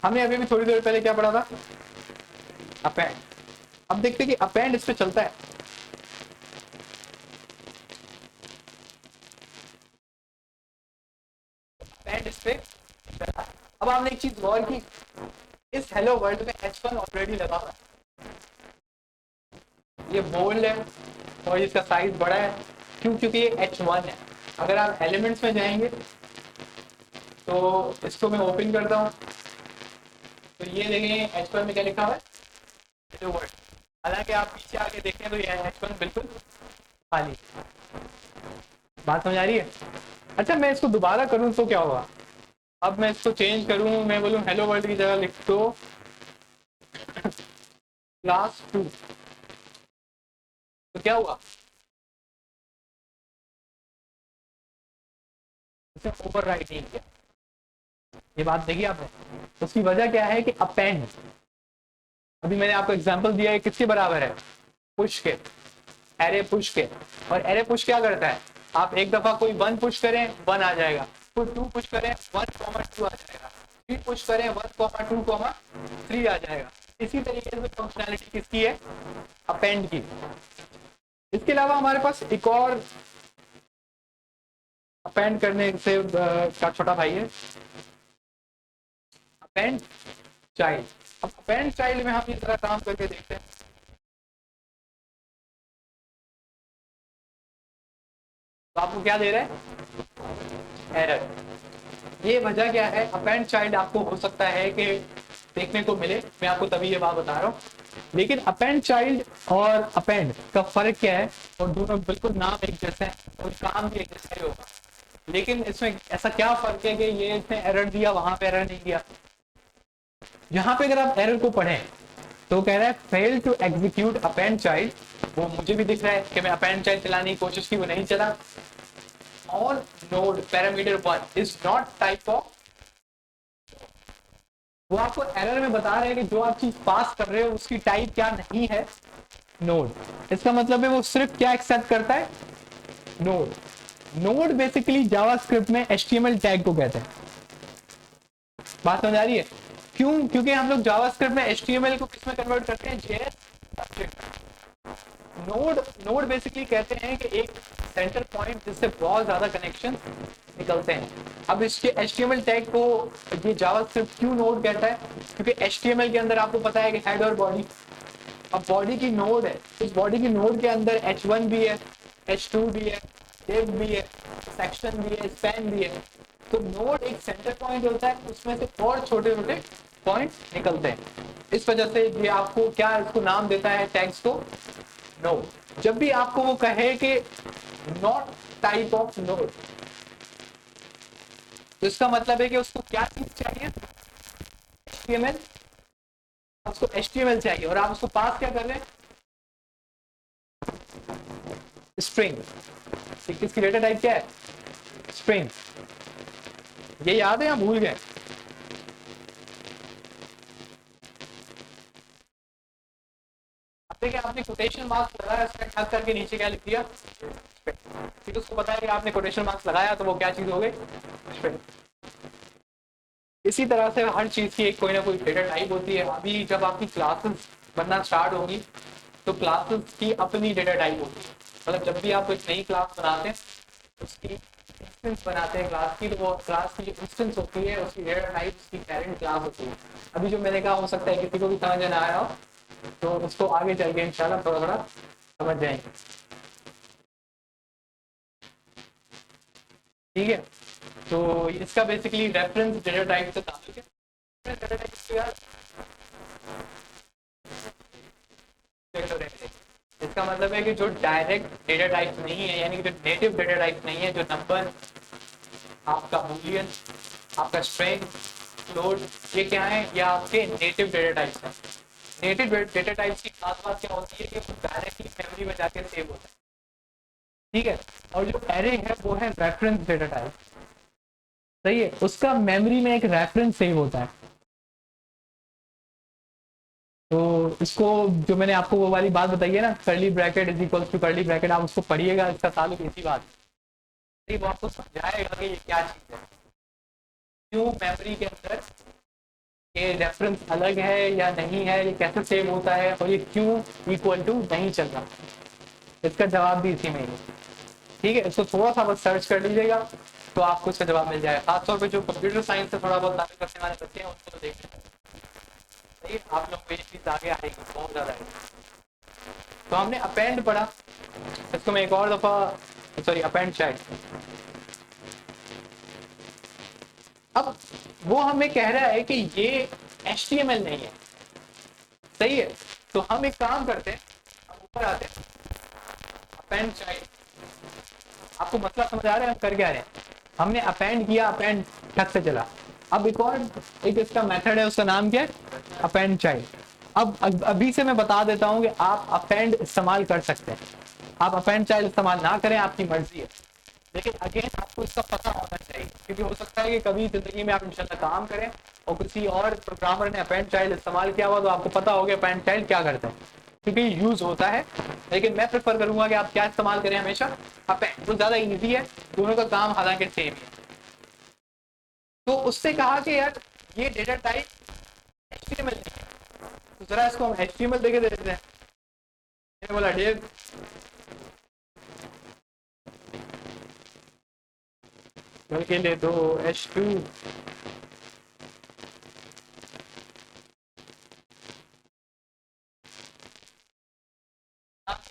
हमने अभी भी थोड़ी देर पहले क्या पढ़ा था, अपेंड। अब देखते हैं कि अपेंड इस पे चलता है। अपेंड इस पे चला। अब आपने एक चीज गौर की, इस हेलो वर्ल्ड में H1 ऑलरेडी लगा हुआ है, ये बोल्ड है और इसका साइज बड़ा है। क्यों? क्योंकि ये H1 है। अगर आप एलिमेंट्स में जाएंगे तो इसको मैं ओपन करता हूँ, तो ये देखें H1 में क्या लिखा हुआ है, हेलो वर्ल्ड। हालांकि आप पीछे आके देखें तो ये H1 बिल्कुल खाली। बात समझ आ रही है? अच्छा, मैं इसको दोबारा करूँ तो क्या होगा? अब मैं इसको चेंज करूँ, मैं बोलूँ हेलो वर्ल्ड की जगह लिख दो क्लास 2, तो क्या हुआ? इसे ओवर राइट नहीं किया। ये बात देखी आपने? उसकी वजह क्या है कि अपेंड, अभी मैंने आपको एग्जांपल दिया है, किसके बराबर है? पुश के, एरे पुश के। और एरे पुश क्या करता है? आप एक दफा कोई 1 पुश करें 1 आ जाएगा, कोई 2 पुश करें 1,2 आ जाएगा, 3 पुश करें 1,2,3 आ जाएगा। इसी तरीके से फंक्शनैलिटी किसकी है? अपेंड की। इसके अलावा हमारे पास एक और अपेंड करने से का छोटा भाई है, अपेंड चाइल्ड। अब अपेंड चाइल्ड में हम इस तरह काम करके देखते हैं। तो आपको क्या दे रहा है? एरर। ये वजह क्या है? अपेंड चाइल्ड आपको हो सकता है कि देखने को मिले, मैं आपको तभी ये बात बता रहा हूँ। लेकिन अपेंड चाइल्ड और अपेंड का फर्क क्या है? और दोनों बिल्कुल नाम एक जैसे हैं और काम भी एक जैसा ही होगा। लेकिन इसमें ऐसा क्या फर्क है कि ये इसने एरर दिया, वहां पे एरर नहीं दिया। यहाँ पे अगर आप एरर को पढ़ें तो कह रहा है fail to execute append child. वो मुझे भी दिख रहा है कि मैं अपेंड चाइल्ड चलाने की कोशिश की, वो नहीं चला। On node parameter 1 is not type of. वो आपको एरर में बता रहे हैं कि जो आप चीज पास कर रहे हो उसकी टाइप क्या नहीं है, नोड। इसका मतलब है वो सिर्फ क्या एक्सेप्ट करता है? नोड। नोड बेसिकली जावास्क्रिप्ट में HTML टैग को कहते हैं। बात समझ आ रही है? क्यों? क्योंकि हम लोग जावास्क्रिप्ट में HTML को किस में कन्वर्ट करते हैं? JS subject. Node, node basically कहते हैं कि एक सेंटर पॉइंट जिससे बहुत ज्यादा कनेक्शन निकलते हैं। अब इसके HTML टैग को ये जावास्क्रिप्ट क्यों नोड कहता है? क्योंकि HTML के अंदर आपको पता है कि हेड और बॉडी। अब बॉडी की नोड है, इस बॉडी की नोड के अंदर H1 भी है, H2 भी है, div भी है, सेक्शन भी है, स्पैन भी है। तो नोड एक सेंटर पॉइंट होता है, उसमें से और छोटे छोटे पॉइंट निकलते हैं। इस वजह से ये आपको क्या इसको नाम देता है टैग्स को? नोड। जब भी आपको वो कहे कि नॉट टाइप ऑफ नोड, तो इसका मतलब है कि उसको क्या चीज चाहिए? HTML। उसको HTML चाहिए और आप उसको पास क्या कर रहे हैं? स्ट्रिंग। किसकी डेटा टाइप क्या है? स्ट्रिंग। ये याद है या भूल गए? देखिए आपने कोटेशन मार्क्स लगाया, इसमें ठग करके नीचे क्या लिख दिया? फिर उसको पता है कि आपने कोटेशन मार्क्स लगाया तो वो क्या चीज हो गई? इसी तरह से हर चीज की एक कोई ना कोई डेटा टाइप होती है। अभी जब आपकी क्लासेस बनना स्टार्ट होगी तो क्लासेस की अपनी डेटा टाइप होती है। मतलब जब भी आप एक नई क्लास बनाते हैं, उसकी इंस्टेंस बनाते हैं क्लास की, तो वो क्लास की जो इंस्टेंस होती है उसकी डेटा टाइप उसकी पेरेंट क्लास होती है। अभी जो मैंने कहा हो सकता है किसी को भी समझ ना आया हो, तो उसको आगे चल के इंशाल्लाह थोड़ा थोड़ा समझ जाएंगे। ठीक है, तो इसका बेसिकली रेफरेंस डेटा टाइप से ताल्लुक है। डेटा टाइप तो यार इसका मतलब है कि जो डायरेक्ट डेटा टाइप नहीं है, यानी कि जो नेटिव डेटा टाइप नहीं है, जो नंबर, आपका बूलियन, आपका स्ट्रिंग, फ्लोट, ये क्या है? ये आपके नेटिव डेटा टाइप्स हैं। नेटिव डेटा टाइप्स की खास बात क्या होती है कि वो डायरेक्टली मेमोरी में जाके सेव होता है। ठीक है। और जो एरे है वो है रेफरेंस डेटा टाइप, सही है, उसका मेमोरी में एक रेफरेंस सेव होता है। तो इसको जो मैंने आपको वो वाली बात बताई है ना, curly bracket is equal to curly bracket, आप उसको पढ़िएगा, इसका ताल्लुक इसी बात है। वो आपको समझाएगा कि ये क्या चीज है, क्यों मेमोरी के अंदर ये रेफरेंस अलग है या नहीं है, ये कैसे सेव होता है, और ये क्यों इक्वल टू नहीं चल रहा, इसका जवाब भी इसी में है। ठीक है, इसको थोड़ा सा बस सर्च कर लीजिएगा तो आपको इसका जवाब मिल जाएगा। खासतौर पर जो कंप्यूटर साइंस से थोड़ा बहुत ताल्लुक रखने वाले बच्चे हैं उनको तो देख लें, सही, आप लोग को ये चीज आगे आएगी, बहुत ज्यादा आएगी। तो हमने अपेंड पढ़ा, इसको मैं एक और दफा, सॉरी अपेंड चाइल्ड। अब वो हमें कह रहा है कि ये HTML नहीं है, सही है, तो हम एक काम करते हैं, हम ऊपर आते हैं, अपेंड चाइल्ड। आपको मतलब समझ आ रहा है हम कर क्या रहे हैं? हमने अपेंड किया, अपेंड ठक से चला। अब एक इसका मेथड है, उसका नाम क्या है? Append child. अब अभी से मैं बता देता हूं कि आप अपेंड इस्तेमाल कर सकते हैं, आप अपेंड चाइल्ड इस्तेमाल ना करें, आपकी मर्जी है, लेकिन अगेन आपको इसका पता होना चाहिए, क्योंकि हो सकता है कि कभी जिंदगी में आप इंशाल्लाह काम करें और किसी और प्रोग्रामर ने अपेंड चाइल्ड इस्तेमाल किया हुआ, तो आपको पता होगा अपेंड चाइल्ड क्या करता है, क्योंकि यूज होता है। लेकिन मैं प्रेफर करूंगा कि आप क्या इस्तेमाल करें हमेशा, अपेंड, वो ज्यादा इजी है, दोनों का काम हालांकि सेम है। तो उससे कहा कि यार ये डेटा टाइप HTML नहीं है, तो जरा इसको हम HTML देके दे देते हैं। मैंने बोला डेव के ले दो H2,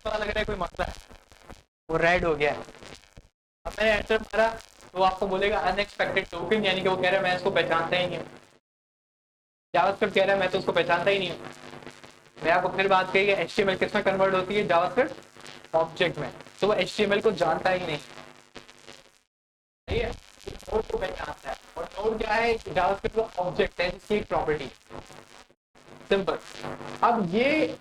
पता लग रहा है कोई मसला है, वो रेड हो गया है। अब मैंने एंटर मारा तो आपको बोलेगा अनएक्सपेक्टेड टोकन, यानी कि वो कह रहा है मैं इसको पहचानता ही नहीं हूँ। जावास्क्रिप्ट कह रहा है मैं तो उसको पहचानता ही नहीं हूँ। मैं आपको फिर बात कही कि HTML किस में कन्वर्ट होती है? जावास्क्रिप्ट ऑब्जेक्ट में, तो वो HTML को जानता ही नहीं, सही है, नोड को पहचानता है। और नोड क्या है? जावास्क्रिप्ट का ऑब्जेक्ट है जिसकी एक प्रॉपर्टी, सिंपल। अब ये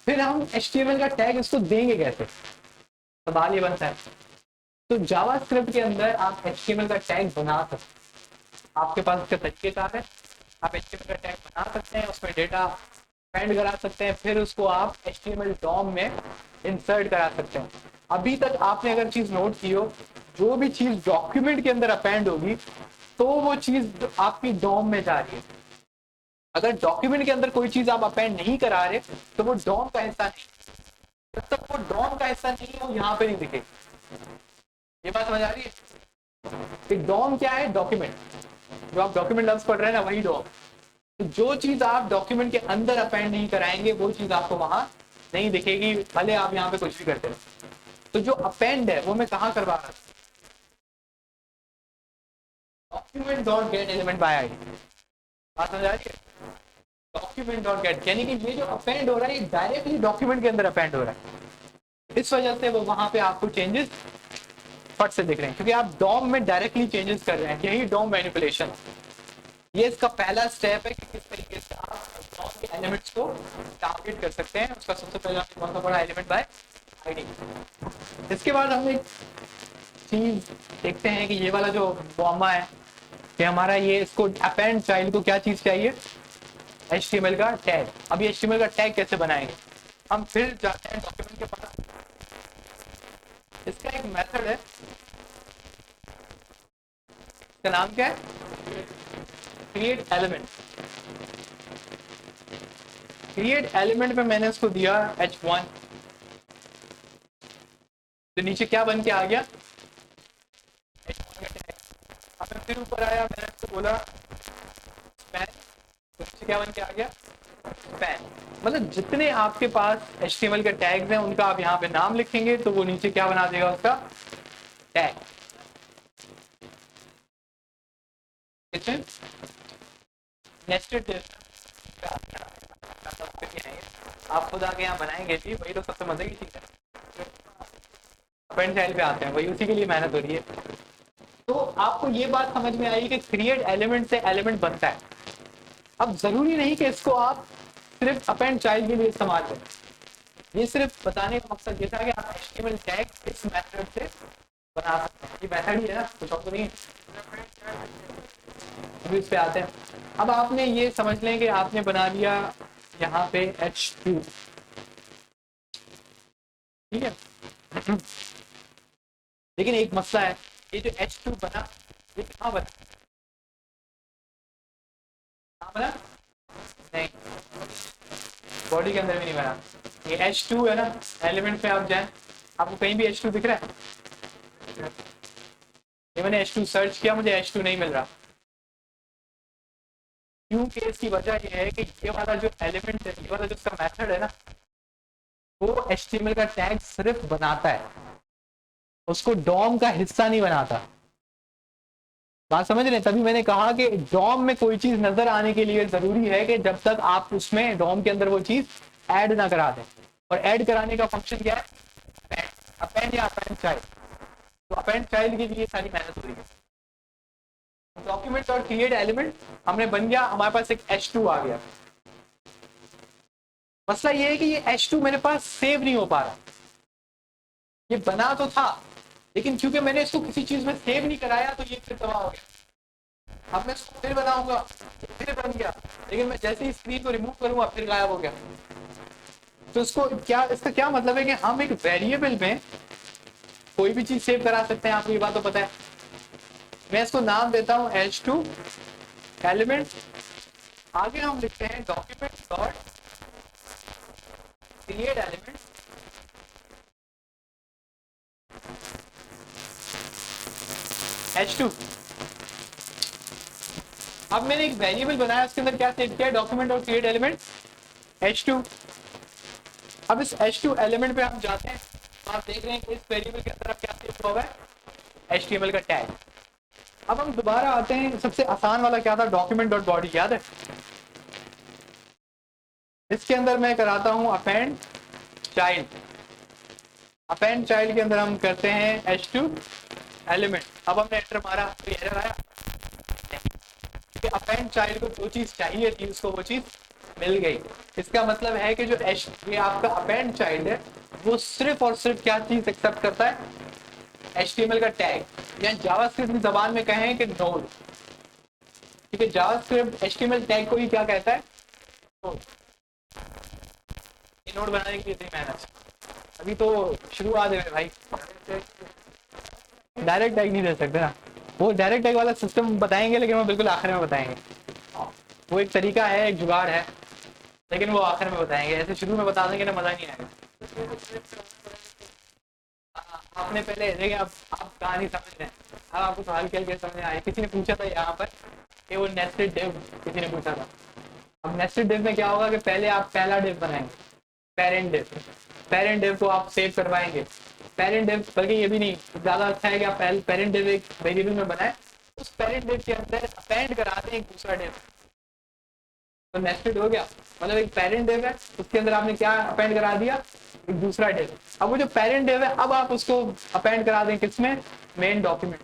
फिर हम HTML का टैग इसको देंगे कैसे? सवाल ये बनता है। तो जावास्क्रिप्ट के अंदर आप HTML का टैग बना सकते हैं, आपके पास इसका तरीकेकार है। आप HTML का टैग बना सकते हैं, उसमें डेटा अपेंड करा सकते हैं, फिर उसको आप HTML DOM में इंसर्ट करा सकते हैं। अभी तक आपने अगर चीज नोट की हो, जो भी चीज डॉक्यूमेंट के अंदर अपेंड होगी तो वो चीज आपकी DOM में जा रही है। अगर डॉक्यूमेंट के अंदर कोई चीज आप अपेंड नहीं करा रहे तो वो DOM का हिस्सा नहीं, जब तक वो DOM का हिस्सा नहीं है वो यहाँ पे नहीं दिखेगी। ये बात समझ आ रही है? DOM क्या है? डॉक्यूमेंट, जो आप डॉक्यूमेंट लफ्ज पढ़ रहे हैं ना, वही DOM। तो जो चीज आप डॉक्यूमेंट के अंदर अपेंड नहीं कराएंगे वो चीज आपको वहां नहीं दिखेगी, भले आप यहाँ पे कुछ भी करते रहो। तो जो अपेंड है वो मैं कहाँ करवा रहा हूँ? Document dot gate element by ID. बात समझ आ रही है? डॉक्यूमेंट डॉट गेट, यानी कि ये जो अपेंड हो रहा है ये डायरेक्टली डॉक्यूमेंट के अंदर अपेंड हो रहा है, इस वजह से वो वहां पे आपको चेंजेस फट से दिख रहे हैं, क्योंकि आप डॉम में डायरेक्टली चेंजेस कर रहे हैं। यही डॉम मैनिपुलेशन, ये इसका पहला स्टेप है कि किस तरीके से आप डॉम के एलिमेंट्स को टारगेट कर सकते हैं। उसका सबसे पहला कौन सा बड़ा एलिमेंट बाय आईडी। इसके बाद हम एक चीज देखते हैं कि ये वाला जो बॉम्बा है कि हमारा ये इसको अपेंड चाइल्ड को क्या चीज चाहिए? HTML का टैग। अब ये HTML का टैग कैसे बनाएंगे? हम फिर जाते हैं डॉक्यूमेंट के पास, इसका एक मेथड है, इसका नाम क्या है? Create element. क्रिएट एलिमेंट में मैंने इसको दिया H1, तो नीचे क्या बन के आ गया? H1 का टैग। अब मैं फिर ऊपर आया, मैंने इसको बोला स्पैन, तो नीचे क्या बन के आ गया? स्पैन। मतलब जितने आपके पास HTML के टैग्स हैं उनका आप यहाँ पे नाम लिखेंगे तो वो नीचे क्या बना देगा? उसका टैग। नेस्टेड आप खुद आके यहाँ बनाएंगे भी, वही तो सबसे मजे की चीज है। अपेंड चाइल्ड पे आते हैं, वही उसी के लिए मेहनत हो रही है। तो आपको ये बात समझ में आई कि क्रिएट एलिमेंट से एलिमेंट बनता है। अब जरूरी नहीं कि इसको आप सिर्फ अपेंड चाइल्ड के लिए इस्तेमाल करें, ये सिर्फ बताने का मकसद ये था कि आप HTML टैग इस मेथड से बना सकते हैं। ये मेथड ही है ना, कुछ और तो नहीं है। अभी इस पे आते हैं। अब आपने ये समझ लें कि आपने बना लिया यहाँ पे H2, ठीक है। लेकिन एक मसला है, ये जो H2 बना ये कहाँ बना? कहाँ बना? नहीं, बॉडी के अंदर भी नहीं बना। ये H2 है ना, एलिमेंट पे आप जाएं, आपको कहीं भी H2 दिख रहा है? ये मैंने H2 सर्च किया, मुझे H2 नहीं मिल रहा। क्यों कि इसकी वजह ये है कि ये वाला जो एलिमेंट है, ये वाला जो इसका मेथड है ना, वो HTML का टैग सिर्फ बनाता है, उसको डॉम का हिस्सा नहीं बनाता। बात समझ रहे हैं? तभी मैंने कहा कि डॉम में कोई चीज नजर आने के लिए जरूरी है कि जब तक आप उसमें डॉम के अंदर वो चीज ऐड ना करा दें। और ऐड कराने का फंक्शन क्या है? अपेंड या अपेंड चाइल्ड। तो अपेंड चाइल्ड के लिए सारी मेहनत हो रही है। डॉक्यूमेंट और क्रिएट एलिमेंट हमने बन गया, हमारे पास एक H2 आ गया। मसला ये है कि ये H2 मेरे पास सेव नहीं हो पा रहा। ये बना तो था, लेकिन क्योंकि मैंने इसको किसी चीज में सेव नहीं कराया तो ये फिर तबाह हो गया। अब मैं इसको फिर बनाऊंगा, फिर बन गया, लेकिन मैं जैसे ही स्क्रीन को रिमूव करूंगा फिर गायब हो गया। तो इसको क्या, इसका क्या मतलब है कि हम एक वेरिएबल में कोई भी चीज सेव करा सकते हैं, आपको ये बात तो पता है। मैं इसको नाम देता हूं H2 एलिमेंट, आगे हम लिखते हैं document dot create element H2। अब मैंने एक वेरिएबल बनाया, उसके अंदर क्या सेव किया? डॉक्यूमेंट और क्रिएट एलिमेंट H2। अब इस H2 एलिमेंट पे हम जाते हैं, तो आप देख रहे हैं कि इस वेरिएबल के अंदर क्या सेव हुआ है? HTML का टैग। अब हम दोबारा आते हैं, सबसे आसान वाला क्या था? डॉक्यूमेंट डॉट बॉडी, याद है? इसके अंदर मैं कराता हूं अपेंड चाइल्ड। अपेंड चाइल्ड के अंदर हम करते हैं H2 एलिमेंट। अब हमने एंटर मारा तो एरर आया कि अपेंड चाइल्ड को जो चीज चाहिए थी उसको वो चीज मिल गई। इसका मतलब है कि जो ये आपका अपेंड चाइल्ड है वो सिर्फ और सिर्फ क्या चीज एक्सेप्ट करता है? HTML का टैग, या जावास्क्रिप्ट की जबान में कहें कि नोड। ठीक है, जावास्क्रिप्ट HTML टैग को ही क्या कहता है? नोड। ये नोड बनाने के लिए इतनी मेहनत, अभी तो शुरुआत है भाई। डायरेक्ट टैग नहीं दे सकते ना, वो डायरेक्ट टैग वाला सिस्टम बताएंगे, लेकिन वो बिल्कुल आखिर में बताएंगे। वो एक तरीका है, एक जुगाड़ है, लेकिन वो आखिर में बताएंगे। ऐसे शुरू में बता देंगे ना, मजा नहीं आएगा। आपने पहले देखिए, आप कहानी समझ रहे हैं, अब आपको सवाल क्या समझ आया। किसी ने पूछा था यहाँ पर कि वो नेस्टेड डिव, किसी ने पूछा था। अब नेस्टेड डिव में क्या होगा कि पहले आप पहला डिव बनाएंगे, पेरेंट डिव। पेरेंट डिव को आप सेव करवाएंगे। पेरेंट डिव, बल्कि ये भी नहीं, ज्यादा अच्छा है कि आप पेरेंट डिव एक वेरिएबल में बनाए, उस पेरेंट डिव के अंदर अपेंड करा दें एक दूसरा डिव, तो नेस्टेड हो गया। मतलब एक पेरेंट डिव है, उसके अंदर आपने क्या अपेंड करा दिया? एक दूसरा डिव। अब वो जो पेरेंट डिव है, अब आप उसको अपेंड करा दें किसमें? Main document.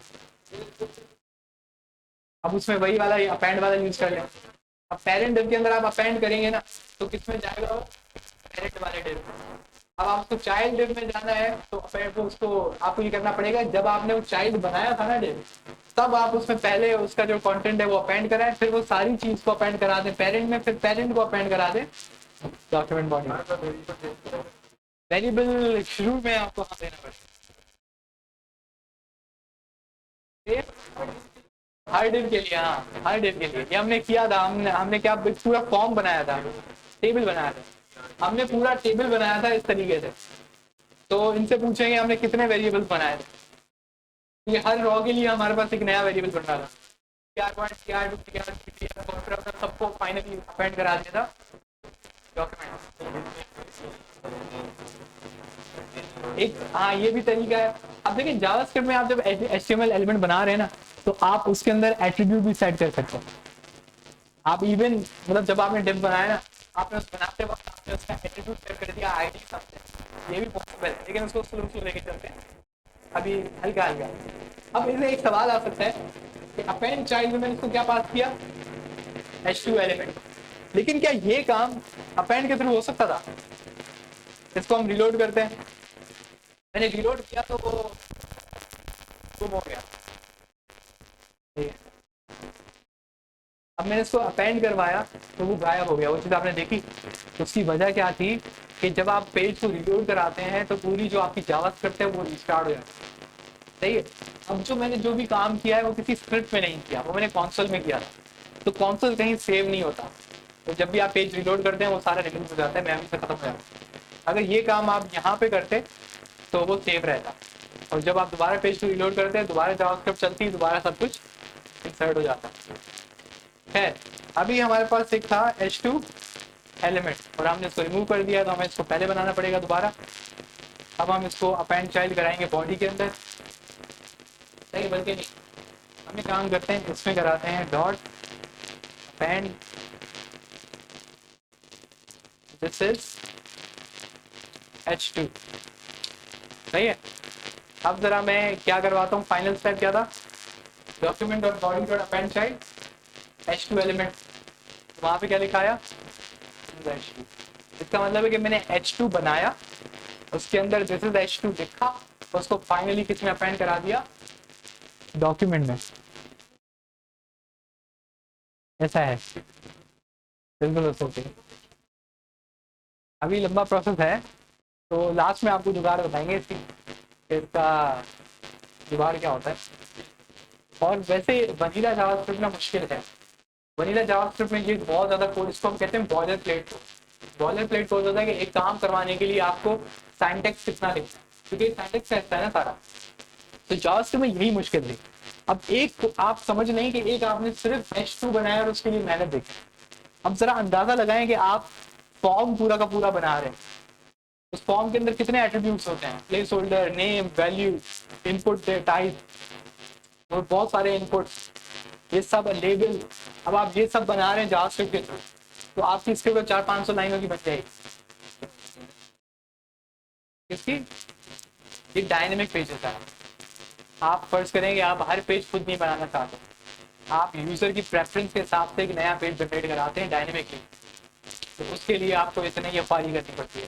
अब उसमें वही वाला अपेंड वाला यूज कर लें। अब पेरेंट डिव के अंदर आप अपेंड करेंगे ना, तो किसमें जाएगा वो? पेरेंट वाले डिव। अब आपको चाइल्ड डिव में जाना है, तो अपेंड उसको आपको ये करना पड़ेगा, जब आपने वो चाइल्ड बनाया था ना डिव, तब आप उसमें पहले उसका जो कंटेंट है वो अपेंड कराएं, फिर वो सारी चीज को अपेंड करा दें पेरेंट में, फिर पेरेंट को अपेंड करा दें डॉक्यूमेंट बॉडी में। वेरिएबल शुरू में आपको हाँ देना पड़ेगा हर डिव के लिए। हाँ, हर डिव के लिए ये हमने किया था। हमने क्या पूरा फॉर्म बनाया था, टेबल बनाया था। हमने पूरा टेबल बनाया था इस तरीके से। तो इनसे पूछेंगे हमने कितने वेरिएबल्स बनाए थे। ये हर रॉ के लिए हमारे पास एक नया वेरिएबल बन रहा था। सबको फाइनली अपेंड करा दिया था डॉक्यूमेंट। एक हाँ, ये भी तरीका है। अब देखिए, जावास्क्रिप्ट में आप जब HTML एलिमेंट बना रहे हैं ना, तो आप उसके अंदर एट्रीब्यूट भी सेट कर सकते हैं। आप इवन मतलब जब आपने डिव बनाया ना, आपने उस बनाते वक्त आपने उसका एट्रीब्यूट सेट कर दिया, आईडी समथिंग, ये भी पॉसिबल है, लेकिन उसको स्लो लेके चलते हैं अभी हल्का हल्का। अब इसमें एक सवाल आ सकता है कि अपेंड चाइल्ड में मैंने इसको क्या पास किया? H2 element. लेकिन क्या ये काम अपेंड के थ्रू हो सकता था? इसको हम रिलोड करते हैं, मैंने रिलोड किया तो वो गुम हो गया। ठीक है, अब मैंने इसको अपेंड करवाया तो वो गायब हो गया। वो चीज़ आपने देखी। उसकी वजह क्या थी कि जब आप पेज को रिलोड कराते हैं तो पूरी जो आपकी जावास्क्रिप्ट है वो रिस्टार्ट हो जाती है। सही है। अब जो मैंने जो भी काम किया है वो किसी स्क्रिप्ट में नहीं किया, वो मैंने कॉन्सोल में किया था। तो कॉन्सोल कहीं सेव नहीं होता, तो जब भी आप पेज रिलोड करते हैं वो सारा रिलीज हो जाता है, मेमोरी से खत्म हो जाता है। अगर ये काम आप यहाँ पे करते तो वो सेव रहता, और जब आप दोबारा पेज को रिलोड करते हैं दोबारा जावास्क्रिप्ट चलती है, दोबारा सब कुछ इंसर्ट हो जाता है। अभी हमारे पास एक था H2 एलिमेंट और हमने इसको रिमूव कर दिया, तो हमें इसको पहले बनाना पड़ेगा दोबारा। अब हम इसको अपेंड चाइल्ड कराएंगे बॉडी के अंदर। सही, बल्कि नहीं, हम काम करते हैं इसमें कराते हैं dot append this is H2। सही है। अब जरा मैं क्या करवाता हूँ, फाइनल स्टेप क्या था, document dot body dot append child H2 element. वहाँ पे क्या लिखा आया, H2। इसका मतलब है कि मैंने H2 बनाया, उसके अंदर दिस इज H2 लिखा, उसको फाइनली किसमें अपेंड करा दिया, डॉक्यूमेंट में। ऐसा है, बिल्कुल ओके। अभी लंबा प्रोसेस है, तो लास्ट में आपको जुगाड़ बताएंगे इसका जुगाड़ क्या होता है। और वैसे वनीला जावास्क्रिप्ट ना मुश्किल है। वनीला जावास्क्रिप्ट में ये बहुत ज़्यादा कोड, इसको हम कहते हैं boiler plate code. Boiler plate code होता है कि एक काम करवाने के लिए आपको सिंटैक्स कितना लिखना है, क्योंकि सिंटैक्स रहता है ना सारा। तो जावास्क्रिप्ट में यही मुश्किल थी। अब एक आप समझ नहीं कि एक आपने सिर्फ H2 बनाया और उसके लिए मेहनत देखी। अब जरा अंदाजा लगाएं कि आप फॉर्म पूरा का पूरा बना रहे हैं, उस फॉर्म के अंदर कितने एट्रीब्यूट्स होते हैं, place holder, name, value, input type और बहुत सारे इनपुट, ये सब लेबल। अब आप ये सब बना रहे हैं जावास्क्रिप्ट के थ्रू, तो आपकी स्क्रिप्ट 400-500 लाइनों की बन जाएगी। इसकी ये डायनेमिक पेजेस है। आप फर्ज करेंगे आप हर पेज खुद नहीं बनाना चाहते, आप यूजर की प्रेफरेंस के हिसाब से एक नया पेज जनरेट कराते हैं डायनेमिकली, तो उसके लिए आपको इतने ही अफवारी करनी पड़ती है।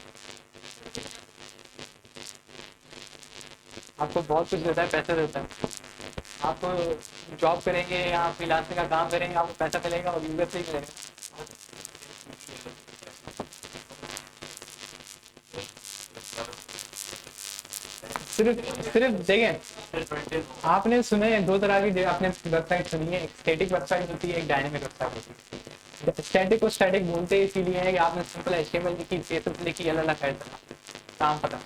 आपको बहुत कुछ देता है, पैसे देता है। आप जॉब करेंगे या फ्रीलांसिंग का काम करेंगे, आपको पैसा मिलेगा और यूजर से ही मिलेगा। सिर्फ देखें, आपने सुने दो तरह की आपने वेबसाइट सुनी है, एक स्टैटिक वेबसाइट होती है, एक डायनेमिक वेबसाइट होती है। स्टैटिक को स्टैटिक बोलते हैं इसीलिए है कि आपने सिंपल HTML लिखी, CSS लिखी, अलग कर काम खत्म।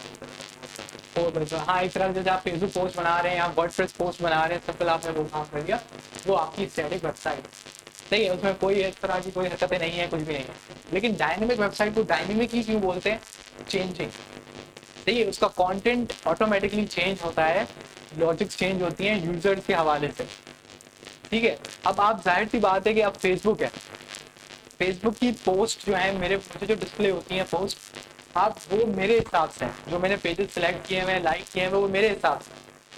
तो हाँ, एक तरह से आप फेसबुक पोस्ट बना रहे हैं या वर्डप्रेस पोस्ट बना रहे हैं, सिंपल आपने वो काम कर दिया, वो आपकी स्टैटिक वेबसाइट। सही है, उसमें कोई इस तरह की कोई हरकतें नहीं है, कुछ भी नहीं है। लेकिन डायनेमिक वेबसाइट को डायनेमिक ही क्यों बोलते हैं, चेंजिंग। सही है, उसका कंटेंट ऑटोमेटिकली चेंज होता है, लॉजिक्स चेंज होती हैं यूजर्स के हवाले से। ठीक है, अब आप जाहिर सी बात है कि अब फेसबुक है, फेसबुक की पोस्ट जो है मुझे जो डिस्प्ले होती हैं पोस्ट, आप वो मेरे हिसाब से जो मैंने पेजेस सेलेक्ट किए हैं, लाइक किए हैं, वो मेरे हिसाब से।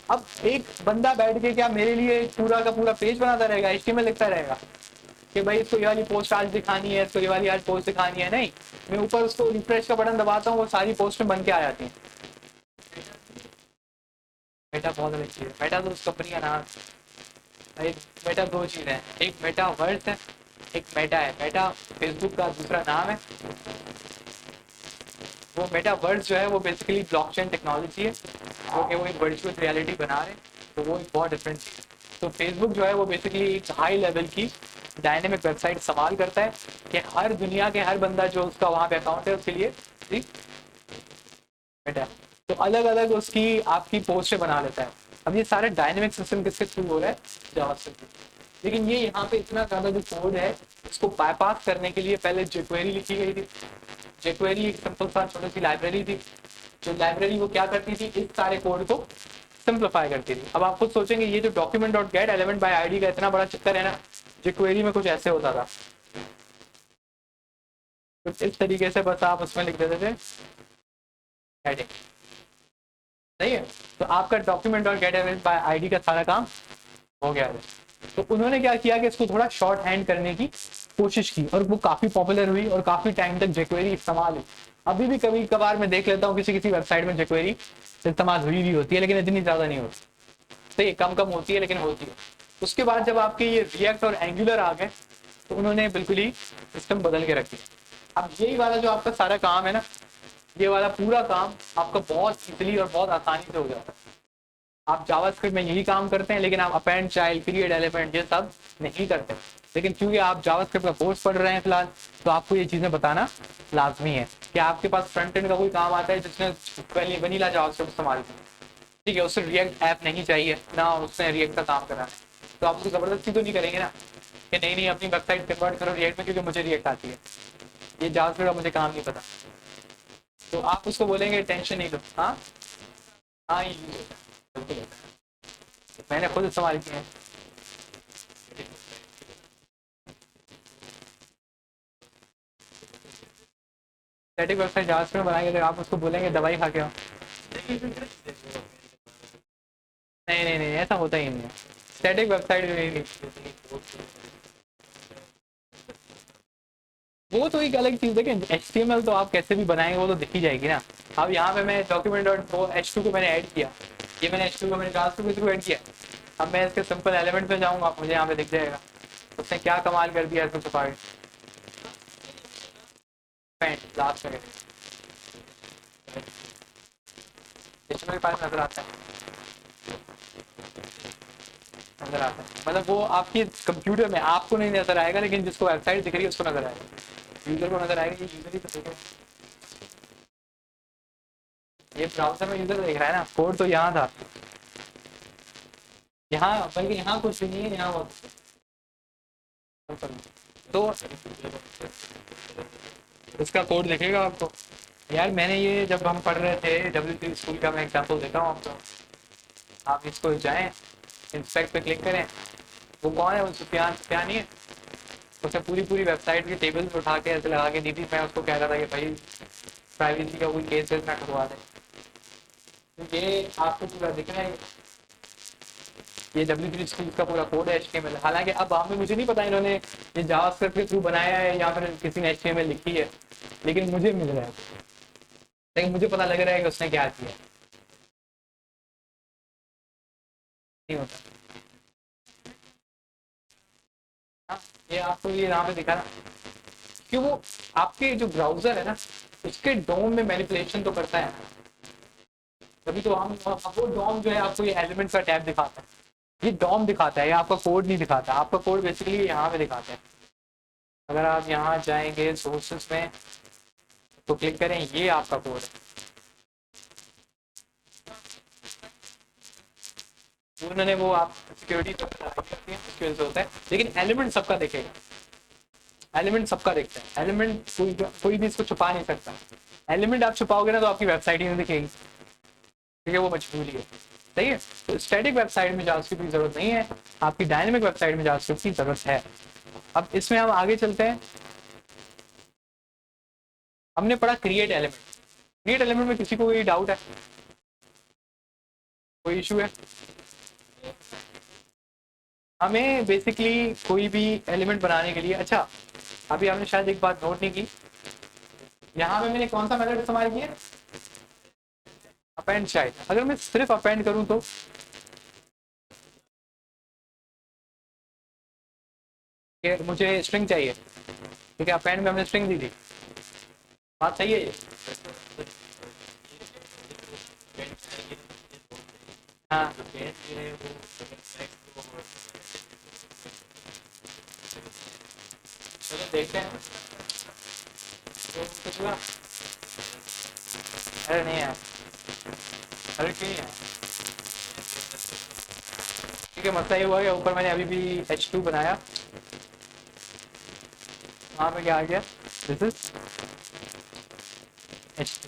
अब एक बंदा बैठ के क्या मेरे लिए पूरा का पूरा पेज बनाता रहेगा, HTML लिखता रहेगा कि भाई इसको ये वाली पोस्ट आज दिखानी है, इसको ये वाली आज पोस्ट दिखानी है? नहीं, मैं ऊपर उसको रिफ्रेश का बटन दबाता हूँ, वो सारी पोस्टें बन के आ जाती हैं। मेटा बहुत अलग चीज़ है, मेटा तो उस कंपनी का नाम है। मेटा दो चीज़ है, एक मेटा वर्ड्स है, एक मेटा है। मेटा फेसबुक का दूसरा नाम है। वो मेटावर्स जो है वो बेसिकली ब्लॉकचेन टेक्नोलॉजी है, जो कि वो एक वर्चुअल रियलिटी बना रहे हैं, तो वो एक बहुत डिफरेंट चीज़ है। तो फेसबुक जो है वो बेसिकली एक हाई लेवल की डायनेमिक वेबसाइट सवाल करता है कि हर दुनिया के हर बंदा जो उसका वहाँ पे अकाउंट है उसके लिए बेटा, तो अलग अलग उसकी आपकी पोस्टें बना लेता है। अब ये सारे डायनेमिक सिस्टम किसके थ्रू हो रहा है, जावास्क्रिप्ट। लेकिन ये यहाँ पे इतना ज़्यादा जो कोड है इसको बाईपास करने के लिए पहले jQuery लिखी गई थी। jQuery एक सिंपल सा छोटी सी लाइब्रेरी थी, जो लाइब्रेरी वो क्या करती थी, इस सारे कोड को सिंप्लीफाई करती थी। अब आप खुद सोचेंगे ये जो document dot gate element by ID का इतना बड़ा चक्कर है ना, jQuery में कुछ ऐसे होता था, कुछ इस तरीके से बस आप उसमें लिख देते थे हेडिंग। सही है, तो आपका document dot gate element by ID का सारा काम हो गया है। तो उन्होंने क्या किया कि इसको थोड़ा शॉर्ट हैंड करने की कोशिश की और वो काफ़ी पॉपुलर हुई और काफ़ी टाइम तक jQuery इस्तेमाल हुई। अभी भी कभी कभार मैं देख लेता हूँ किसी किसी वेबसाइट में jQuery इस्तेमाल हुई भी होती है, लेकिन इतनी ज़्यादा नहीं होती। तो ये कम कम होती है, लेकिन होती है। उसके बाद जब आपके ये रिएक्ट और एंगुलर आ गए तो उन्होंने बिल्कुल ही सिस्टम बदल के रख दिया। अब यही वाला जो आपका सारा काम है ना, ये वाला पूरा काम आपका बहुत इजीली और बहुत आसानी से हो जाता है। आप जावास्क्रिप्ट में यही काम करते हैं, लेकिन आप अपेंड, चाइल्ड, क्रिएट एलिमेंट ये सब नहीं करते। लेकिन क्योंकि आप जावास्क्रिप्ट का कोर्स पढ़ रहे हैं फिलहाल, तो आपको ये चीज़ें बताना लाजमी है कि आपके पास फ्रंट एंड का कोई काम आता है जिसने वनीला जावास्क्रिप्ट इस्तेमाल किया, ठीक है, उससे रिएक्ट ऐप नहीं चाहिए ना, उसने रिएक्ट का काम करा है, तो आप उसको ज़बरदस्ती तो नहीं करेंगे ना कि नहीं नहीं अपनी वेबसाइट कन्वर्ट करो रिएक्ट में क्योंकि मुझे रिएक्ट आती है, ये जावास्क्रिप्ट का मुझे काम नहीं पता। तो आप उसको बोलेंगे टेंशन नहीं लो। हाँ हाँ, ये बिल्कुल होता है। मैंने खुद इस्तेमाल किया है। स्टैटिक वेबसाइट जावास्क्रिप्ट में बनाएंगे तो आप उसको बोलेंगे दवाई खा के आओ। नहीं नहीं नहीं, ऐसा होता ही नहीं है। स्टैटिक वेबसाइट नहीं, वो तो एक अलग चीज़ है कि HTML तो आप कैसे भी बनाएंगे वो तो दिख ही जाएगी ना। अब यहाँ पे मैं डॉक्यूमेंट डॉट H2 को मैंने ऐड किया, ये मैंने H2 को मैंने जावास्क्रिप्ट के थ्रू ऐड किया। अब मैं इसके सिंपल एलिमेंट पे जाऊँगा, मुझे यहाँ पे दिख जाएगा उसने क्या कमाल कर दिया इसमें छुपा के लास्ट में HTML फाइल नजर आता है, नजर आता है। मतलब वो आपके कंप्यूटर में आपको नहीं नजर आएगा, लेकिन जिसको वेबसाइट दिख रही है उसको नजर आएगा, यूजर को नजर आएगा। ये यूजर ही तो देखो, ये ब्राउजर में यूजर देख रहा है ना, कोड तो यहाँ था, यहाँ बल्कि यहाँ कुछ भी नहीं है, यहाँ तो इसका कोड दिखेगा आपको। यार मैंने ये जब हम पढ़ रहे थे W3 स्कूल का, मैं एग्जाम्पल देता हूँ आपको। आप इसको जाएं, इंस्पेक्ट पे क्लिक करें, वो कौन है, वो सुफियान ही है। उसने पूरी वेबसाइट की टेबल्स उठा के ऐसे लगा के दी थी। मैं उसको कह रहा था कि भाई प्राइवेसी का कोई केस ना करवा दें, तो ये आपको पूरा दिख रहा है, ये W3 स्कूल का पूरा कोड है HTML। हालांकि अब वहाँ पे मुझे नहीं पता इन्होंने ये जावास्क्रिप्ट के थ्रू बनाया है या फिर किसी ने HTML लिखी है, लेकिन मुझे मिल रहा है, लेकिन मुझे पता लग रहा है कि उसने क्या किया। नहीं होता। हाँ, ये आपको ये यहाँ पे दिखा ना कि वो आपके जो ब्राउजर है ना उसके डोम में मैनिपुलेशन तो करता है। तभी तो हम वो डोम जो है आपको ये एलिमेंट्स का टैब दिखाता है, ये डॉम दिखाता है, ये आपका कोड नहीं दिखाता। आपका कोड बेसिकली यहाँ पे दिखाता है। अगर आप यहाँ जाएंगे सोर्सेस में तो क्लिक करें, ये आपका कोड है, उन्होंने वो आप सिक्योरिटी तो होता है, लेकिन एलिमेंट सबका देखेगा, एलिमेंट सबका देखता है। एलिमेंट कोई भी इसको छुपा नहीं सकता। एलिमेंट आप छुपाओगे ना तो आपकी वेबसाइट ही नहीं दिखेगी, ठीक है, वो मजबूरी है। सही है। तो स्टैटिक वेबसाइट में जावास्क्रिप्ट की जरूरत नहीं है, आपकी डायनेमिक वेबसाइट में जावास्क्रिप्ट की जरूरत है। अब इसमें हम आगे चलते हैं। हमने पढ़ा क्रिएट एलिमेंट। क्रिएट एलिमेंट में किसी को कोई डाउट है, कोई इशू है? हमें बेसिकली कोई भी एलिमेंट बनाने के लिए, अच्छा अभी आपने शायद एक बात नोट नहीं की, यहाँ पे मैंने कौन सा मेथड इस्तेमाल किया, अपेंड चाइल्ड। अगर मैं सिर्फ अपेंड करूं तो मुझे स्ट्रिंग चाहिए, ठीक है, अपेंड में हमने स्ट्रिंग दी थी, बात सही है ये? हाँ चलो देखते हैं तो कुछ हुआ। अरे नहीं यार, अरे क्यों नहीं है? ठीक है, मसला ये हुआ कि ऊपर मैंने अभी भी H2 बनाया, वहाँ पे क्या आ गया, दिस इज H2।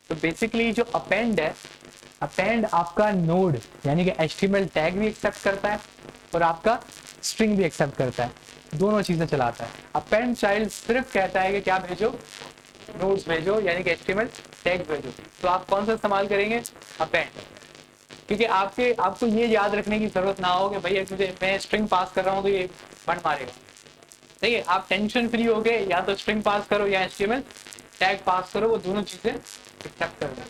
तो बेसिकली जो अपेंड है, अपेंड आपका नोड यानी कि HTML टैग भी एक्सेप्ट करता है और आपका स्ट्रिंग भी एक्सेप्ट करता है, दोनों चीज़ें चलाता है। अपेंड चाइल्ड सिर्फ कहता है कि क्या भेजो, नोड्स भेजो, यानी कि HTML टैग भेजो। तो आप कौन सा इस्तेमाल करेंगे, अपेंड, क्योंकि आपको ये याद रखने की जरूरत ना हो कि भाई मुझे मैं स्ट्रिंग पास कर रहा हूँ तो ये बंद मारेगा। सही है, आप टेंशन फ्री हो गए, या तो स्ट्रिंग पास करो या एचटीएमएल टैग पास करो, वो दोनों चीजें एक्सेप्ट कर लो।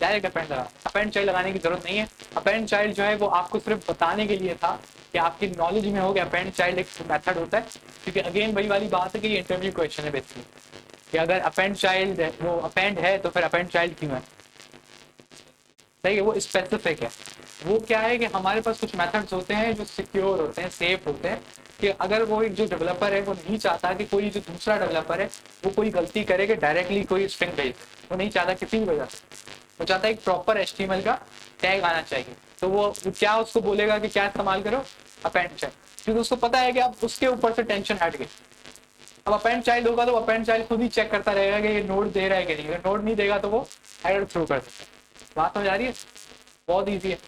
डायरेक्ट अपेंड लगा, अपेंड चाइल्ड लगाने की जरूरत नहीं है। अपेंड चाइल्ड जो है वो आपको सिर्फ बताने के लिए था कि आपकी नॉलेज में हो कि अपेंड चाइल्ड एक मेथड होता है, क्योंकि अगेन वही वाली बात है कि ये इंटरव्यू क्वेश्चन है बेसिकली, कि अगर अपेंड चाइल्ड वो अपेंड है तो फिर अपेंड चाइल्ड क्यों है। सही है, वो स्पेसिफिक है। वो क्या है कि हमारे पास कुछ मेथड्स होते हैं जो सिक्योर होते हैं, सेफ होते हैं, कि अगर वो एक जो डेवलपर है वो नहीं चाहता कि कोई जो दूसरा डेवलपर है वो कोई गलती करे कि डायरेक्टली कोई स्ट्रिंग भेज, वो नहीं चाहता किसी भी वजह से, वो चाहता है एक प्रॉपर एचटीएमएल का टैग आना चाहिए। तो वो क्या उसको बोलेगा कि क्या इस्तेमाल करो, अपेंड चाइल्ड, क्योंकि उसको पता है कि अब उसके ऊपर से टेंशन हट गई। अब अपेंड चाइल्ड होगा तो अपेंड चाइल्ड खुद ही चेक करता रहेगा कि ये नोड दे रहा है कि नहीं, अगर नोड नहीं देगा तो वो एरर थ्रो कर देता है। बात समझ आ रही है, बहुत ईजी है।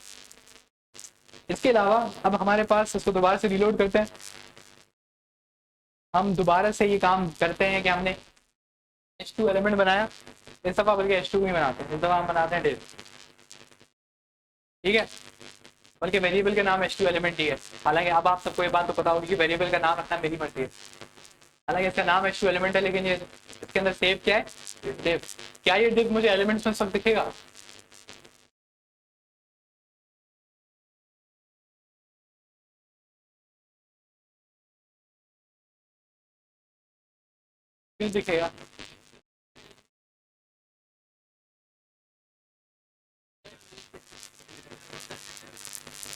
इसके अलावा अब हमारे पास, इसको दोबारा से रिलोड करते हैं, हम दोबारा से ये काम करते हैं कि हमने H2 एलिमेंट बनाया, इस दफा बल्कि H2 ही बनाते हैं, इस दफा हम बनाते हैं div, ठीक है, बल्कि वेरिएबल का नाम H2 एलिमेंट ही है। हालांकि अब आप सबको ये बात तो पता होगी कि वेरिएबल का नाम रखना मेरी मर्जी है, हालांकि इसका नाम H2 एलिमेंट है, लेकिन ये इसके अंदर सेव क्या है, div। क्या ये div मुझे एलिमेंट्स में सब दिखेगा? क्यों दिखेगा?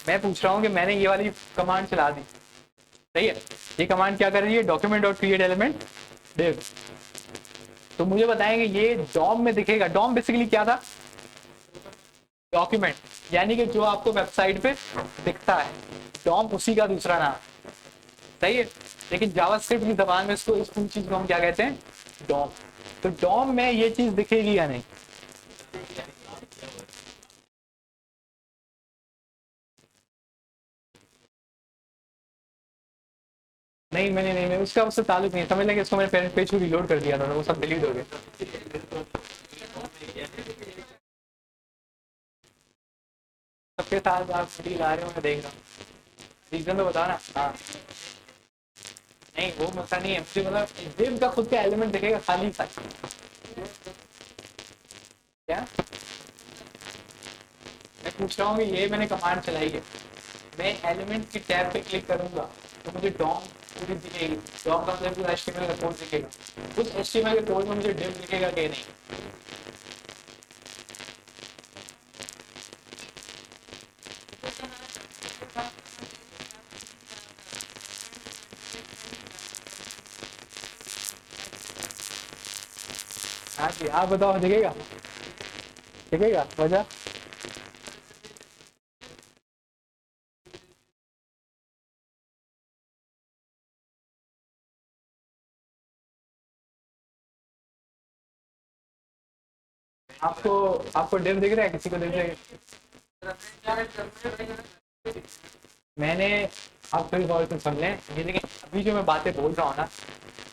मैं पूछ रहा हूँ कि मैंने ये वाली कमांड चला दी, सही है, ये कमांड क्या कर रही है, document dot create element div, तो मुझे बताएंगे ये डॉम में दिखेगा। डॉम बेसिकली क्या था, डॉक्यूमेंट, यानी कि जो आपको वेबसाइट पे दिखता है, डॉम उसी का दूसरा नाम, सही है। लेकिन जावास्क्रिप्ट की जबान में इसको, इस पूरी चीज को हम क्या कहते हैं, डॉम। तो डॉम में ये चीज दिखेगी या नहीं? नहीं, मैंने नहीं, उसका उससे ताल्लुक नहीं, समझ लेंगे इसको मैंने पेरेंट पेज को रिलोड कर दिया था, वो सब डिलीट हो गए। सबके साथ आप डील आ रहे हो, मैं देख रहा हूँ, रीजन तो बताओ ना। हाँ, नहीं वो मसला नहीं है मुझे, मतलब div का खुद का एलिमेंट दिखेगा खाली सा, क्या मैं पूछ रहा हूँ कि ये मैंने कमांड चलाई है, मैं एलिमेंट की टैब पे क्लिक करूंगा तो मुझे डॉम पूरी दिखेगी, डॉम का मतलब पूरा एचटीएमएल का कोड दिखेगा, उस एचटीएमएल के कोड में मुझे div दिखेगा कि नहीं? हाँ जी, आप बताओ, दिखेगा? दिखेगा, वजह? आपको आपको div दिख रहा है, किसी को दिख रहा है? मैंने, आप थोड़ी गौर से सुन लें, ये देखिए अभी जो मैं बातें बोल रहा हूँ ना,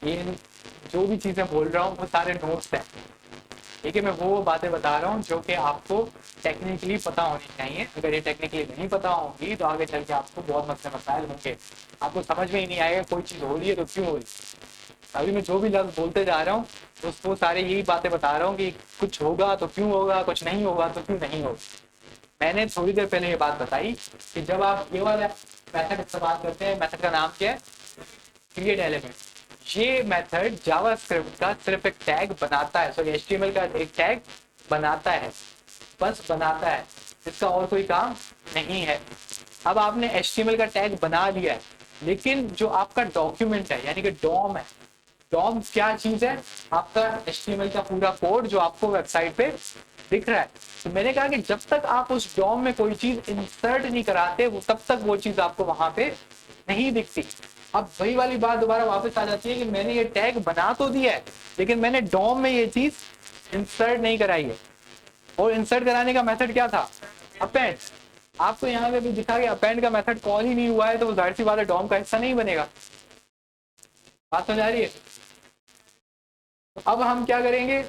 ये जो भी चीज़ें बोल रहा हूँ वो सारे नोट्स हैं, ठीक है, मैं वो बातें बता रहा हूँ जो कि आपको टेक्निकली पता होनी चाहिए। अगर ये टेक्निकली नहीं पता होगी तो आगे चल के आपको बहुत मसले मसाइल होंगे, आपको समझ में ही नहीं आएगा कोई चीज़ हो रही है तो क्यों हो रही है। अभी मैं जो भी लफ्ज़ बोलते जा रहा हूँ उसको सारे यही बातें बता रहा हूँ कि कुछ होगा तो क्यों होगा, कुछ नहीं होगा तो क्यों नहीं होगा। मैंने थोड़ी देर पहले ये बात बताई कि जब आप ये वाला मेथड इस्तेमाल करते हैं, मेथड का नाम क्या है, क्रिएट एलिमेंट, ये मेथड जावास्क्रिप्ट का सिर्फ एक टैग बनाता है, सॉरी एचटीएमएल का एक टैग बनाता है, बस बनाता है, इसका और कोई काम नहीं है। अब आपने एचटीएमएल का टैग बना लिया है, लेकिन जो आपका डॉक्यूमेंट है यानी कि डॉम है, डॉम क्या चीज है, आपका एचटीएमएल का पूरा कोड जो आपको वेबसाइट पे दिख रहा है। तो मैंने कहा कि जब तक आप उस डॉम में कोई चीज इंसर्ट नहीं कराते वो तब तक वो चीज आपको वहां पे नहीं दिखती। अब वही वाली बात दोबारा वापस आ जाती है कि मैंने ये टैग बना तो दिया है लेकिन मैंने डॉम में ये चीज इंसर्ट नहीं कराई है, और इंसर्ट कराने का मेथड क्या था, अपेंड। आपको यहाँ पे भी दिखा कि अपेंड का मेथड कॉल ही नहीं हुआ है, तो वो जाहिर सी बात है डॉम का हिस्सा नहीं बनेगा। बात समझ आ रही है? तो अब हम क्या करेंगे,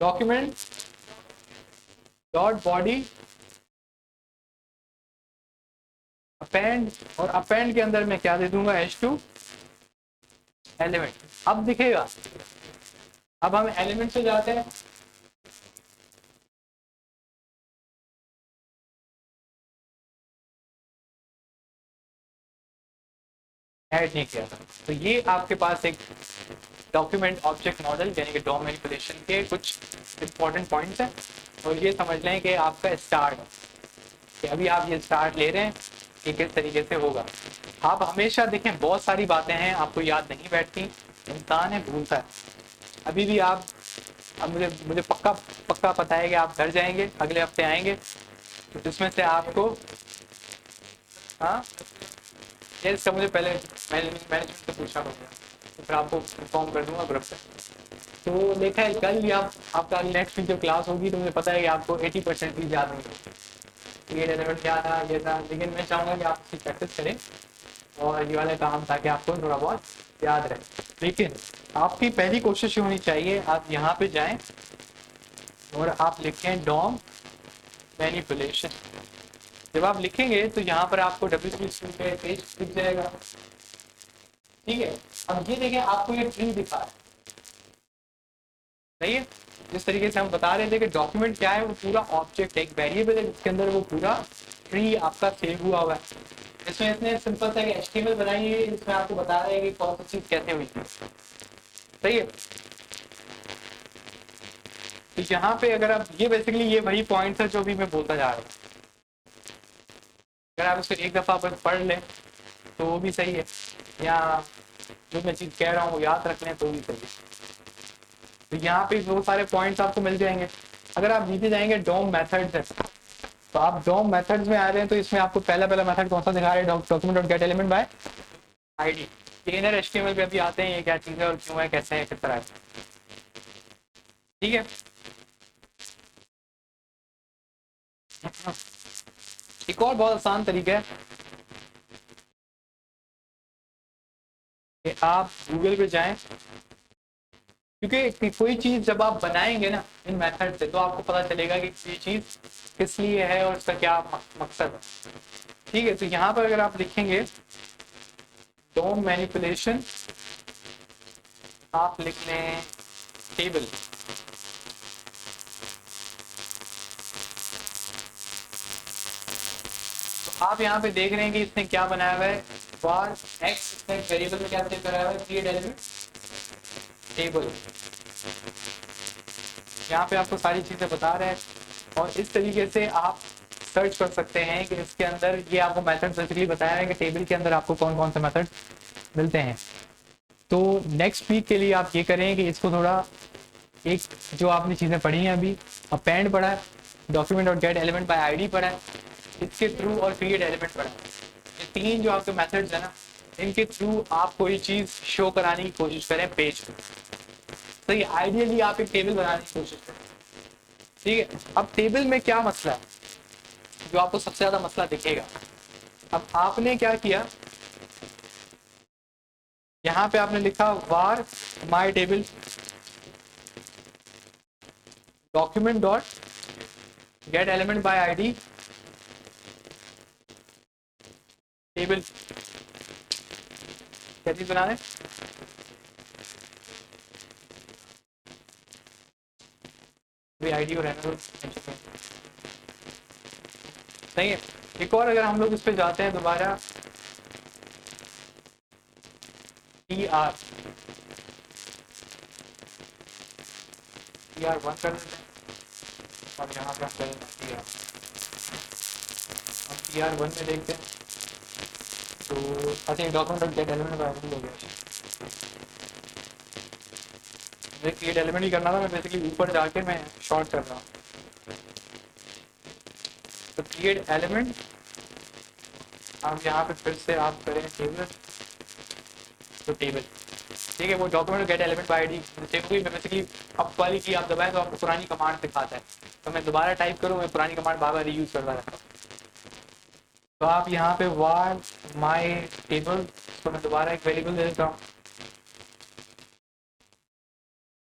डॉक्यूमेंट डॉट बॉडी अपेंड, और अपेंड के अंदर मैं क्या दे दूंगा, H2 एलिमेंट। अब दिखेगा, अब हम एलिमेंट से जाते हैं, ऐड नहीं किया था। तो ये आपके पास एक डॉक्यूमेंट ऑब्जेक्ट मॉडल यानी कि डॉम मैनिपुलेशन के कुछ इंपॉर्टेंट पॉइंट्स हैं। और ये समझ लें कि आपका स्टार्ट, कि अभी आप ये स्टार्ट ले रहे हैं कि किस तरीके से होगा। आप हमेशा देखें, बहुत सारी बातें हैं आपको याद नहीं बैठती, इंसान है, भूलता है। अभी भी आप, अब मुझे मुझे पक्का पक्का पता है कि आप घर जाएंगे, अगले हफ्ते आएंगे, तो इसमें से आपको, हाँ ये इसका मुझे पहले मैनेजमेंट से पूछना पड़ेगा, तो फिर आपको इन्फॉर्म कर दूंगा ग्रुप पे। तो देखा है कल या आपका नेक्स्ट वीक जब क्लास होगी तो मुझे पता है कि आपको 80% चीज़ याद नहीं होगी, ये एलिमेंट क्या था, ये था, लेकिन मैं चाहूँगा कि आप इसकी प्रैक्टिस करें और ये वाले काम, ताकि आपको थोड़ा बहुत याद रहे। लेकिन आपकी पहली कोशिश ये होनी चाहिए, आप यहाँ पे जाएं और आप लिखें डॉम मैनिपुलेशन। जब आप लिखेंगे तो यहाँ पर आपको W3 पे पेज दिख जाएगा, ठीक है। अब ये देखें, आपको ये ट्री दिखा है, सही है। जिस तरीके से हम बता रहे थे कि डॉक्यूमेंट क्या है, वो पूरा ऑब्जेक्ट है, एक वेरिएबल है जिसके अंदर वो पूरा ट्री आपका सेव हुआ हुआ है। इसमें इतने सिंपल सा कि HTML बनाई है, इसमें आपको बता रहे हैं कि कौन सी चीज कैसे हुई है, सही है। तो यहाँ पे अगर आप, ये बेसिकली ये वही पॉइंट्स है जो भी मैं बोलता जा रहा हूँ। अगर आप इसको एक दफ़ा बस पढ़ लें तो वो भी सही है, या जो मैं चीज़ कह रहा हूँ वो याद रख लें तो भी सही है। तो यहाँ पे वो सारे पॉइंट्स आपको मिल जाएंगे। अगर आप नीचे जाएंगे डॉम मेथड्स है, तो आप डॉम मेथड्स में आ रहे हैं, तो इसमें आपको पहला मेथड कौन सा दिखा रहे हैं, document dot gate element by ID. Inner HTML पे अभी आते हैं ये क्या चीज़ है और क्यों है, कैसे है, किस तरह है, ठीक है। एक और बहुत आसान तरीका है कि आप गूगल पे जाएं, क्योंकि कोई चीज़ जब आप बनाएंगे ना इन मेथड से, तो आपको पता चलेगा कि ये चीज़ किस लिए है और उसका क्या मकसद है, ठीक है। तो यहाँ पर अगर आप लिखेंगे डॉम मैनिपुलेशन, आप लिख लें टेबल, तो आप यहाँ पे देख रहे हैं कि इसने क्या बनाया हुआ है, var x, इसने वेरिएबल में क्या सेव कराया हुआ है, क्रिएट एलिमेंट टेबल। यहाँ पे आपको सारी चीज़ें बता रहे हैं, और इस तरीके से आप सर्च कर सकते हैं कि इसके अंदर ये आपको मेथड बेसिकली बताया है कि टेबल के अंदर आपको कौन कौन से मेथड मिलते हैं। तो नेक्स्ट वीक के लिए आप ये करें कि इसको थोड़ा, एक जो आपने चीज़ें पढ़ी हैं अभी, अपेंड पढ़ा है, डॉक्यूमेंट और गेट एलिमेंट बाय आईडी पढ़ा है, इसके थ्रू और क्रिएट एलिमेंट पढ़ा है। ये तीन जो आपके मेथड्स हैं ना, इनके थ्रू आप कोई चीज़ शो कराने की कोशिश करें पेज पे। तो ये आइडियली आप एक टेबल बनाने की कोशिश करें, ठीक है। अब टेबल में क्या मसला है, जो आपको सबसे ज़्यादा मसला दिखेगा, अब आपने क्या किया, यहाँ पे आपने लिखा var my table document dot get element by id table, क्या चीज बना रहे, आईडी और रहना सही है। एक और अगर हम लोग इस पे जाते हैं दोबारा, tr वन कर देते हैं, और यहाँ पे हम कर देते हैं tr वन में देखते हैं, तो I think document dot gate element हो गया। मुझे क्रिएट एलिमेंट ही करना था, मैं बेसिकली ऊपर जाके मैं शॉर्ट कर रहा हूँ। तो क्रिएट एलिमेंट, आप यहाँ पे फिर से आप करें टेबल, तो टेबल, ठीक है। वो document gate element by ID save हुई, मैं बेसिकली अब वाली की आप दबाएं तो आपको पुरानी कमांड दिखाता है, तो मैं दोबारा टाइप करूँ, मैं पुरानी कमांड बार बार रीयूज करता रहता हूँ। तो आप यहाँ पे var my table, तो मैं दोबारा एक वेरिएबल दे देता हूँ।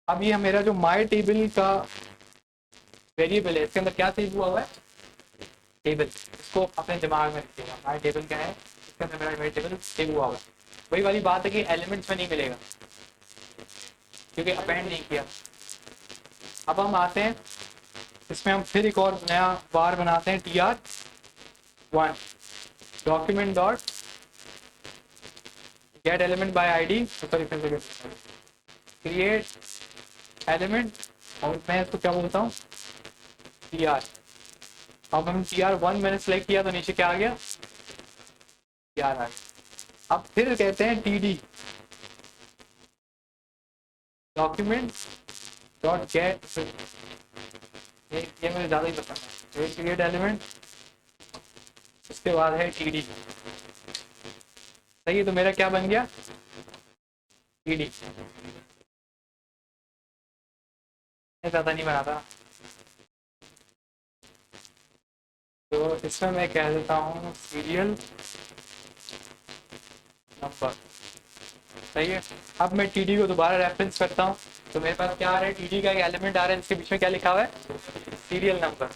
अब ये मेरा जो my table का वेरिएबल है, इसके अंदर क्या सेव हुआ है, टेबल, इसको अपने दिमाग में रखिएगा। हमारा टेबल क्या है, इसके अंदर मेरा टेबल सेव हुआ होगा। वही वाली बात है कि एलिमेंट्स में नहीं मिलेगा क्योंकि अपेंड नहीं किया। अब हम आते हैं इसमें, हम फिर एक और नया बार बनाते हैं, tr1 document dot gate element by ID, sorry create element, और मैं इसको क्या बोलता हूँ, tr। अब हम tr1 मैंने सेलेक्ट किया तो नीचे क्या आ गया, tr आ गया। अब फिर कहते हैं td डॉक्यूमेंट डॉट गेट, ये मुझे ज़्यादा ही पसंद है, क्रिएट एलिमेंट, उसके बाद है td। सही है, तो मेरा क्या बन गया, td। ज़्यादा नहीं बनाता, तो इसमें मैं कह देता हूँ सीरियल नंबर। सही है। अब मैं टीडी को दोबारा रेफरेंस करता हूँ, तो मेरे पास क्या आ रहा है, टीडी का एक एलिमेंट आ रहा है जिसके बीच में क्या लिखा हुआ है, सीरियल नंबर।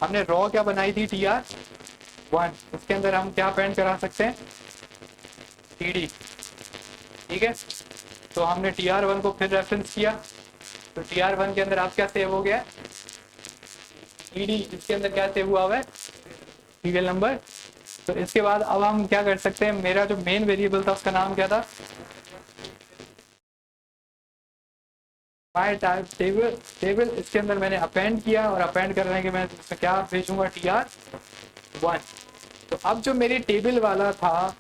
हमने रॉ क्या बनाई थी, tr1, उसके अंदर हम क्या अपेंड करा सकते हैं, टीडी। ठीक है, तो हमने tr1 को फिर रेफरेंस किया, तो tr1 के अंदर आप क्या सेव हो गया, टीडी, इसके अंदर क्या सेव हुआ है, सीरियल नंबर। तो इसके बाद अब हम क्या कर सकते हैं, मेरा जो मेन वेरिएबल था उसका नाम क्या था, माय टाइप टेबल, इसके अंदर मैंने अपेंड किया, और अपेंड करने के मैं इसमें क्या भेजूंगा, tr1। तो अब जो मेरी टेबल वाला था,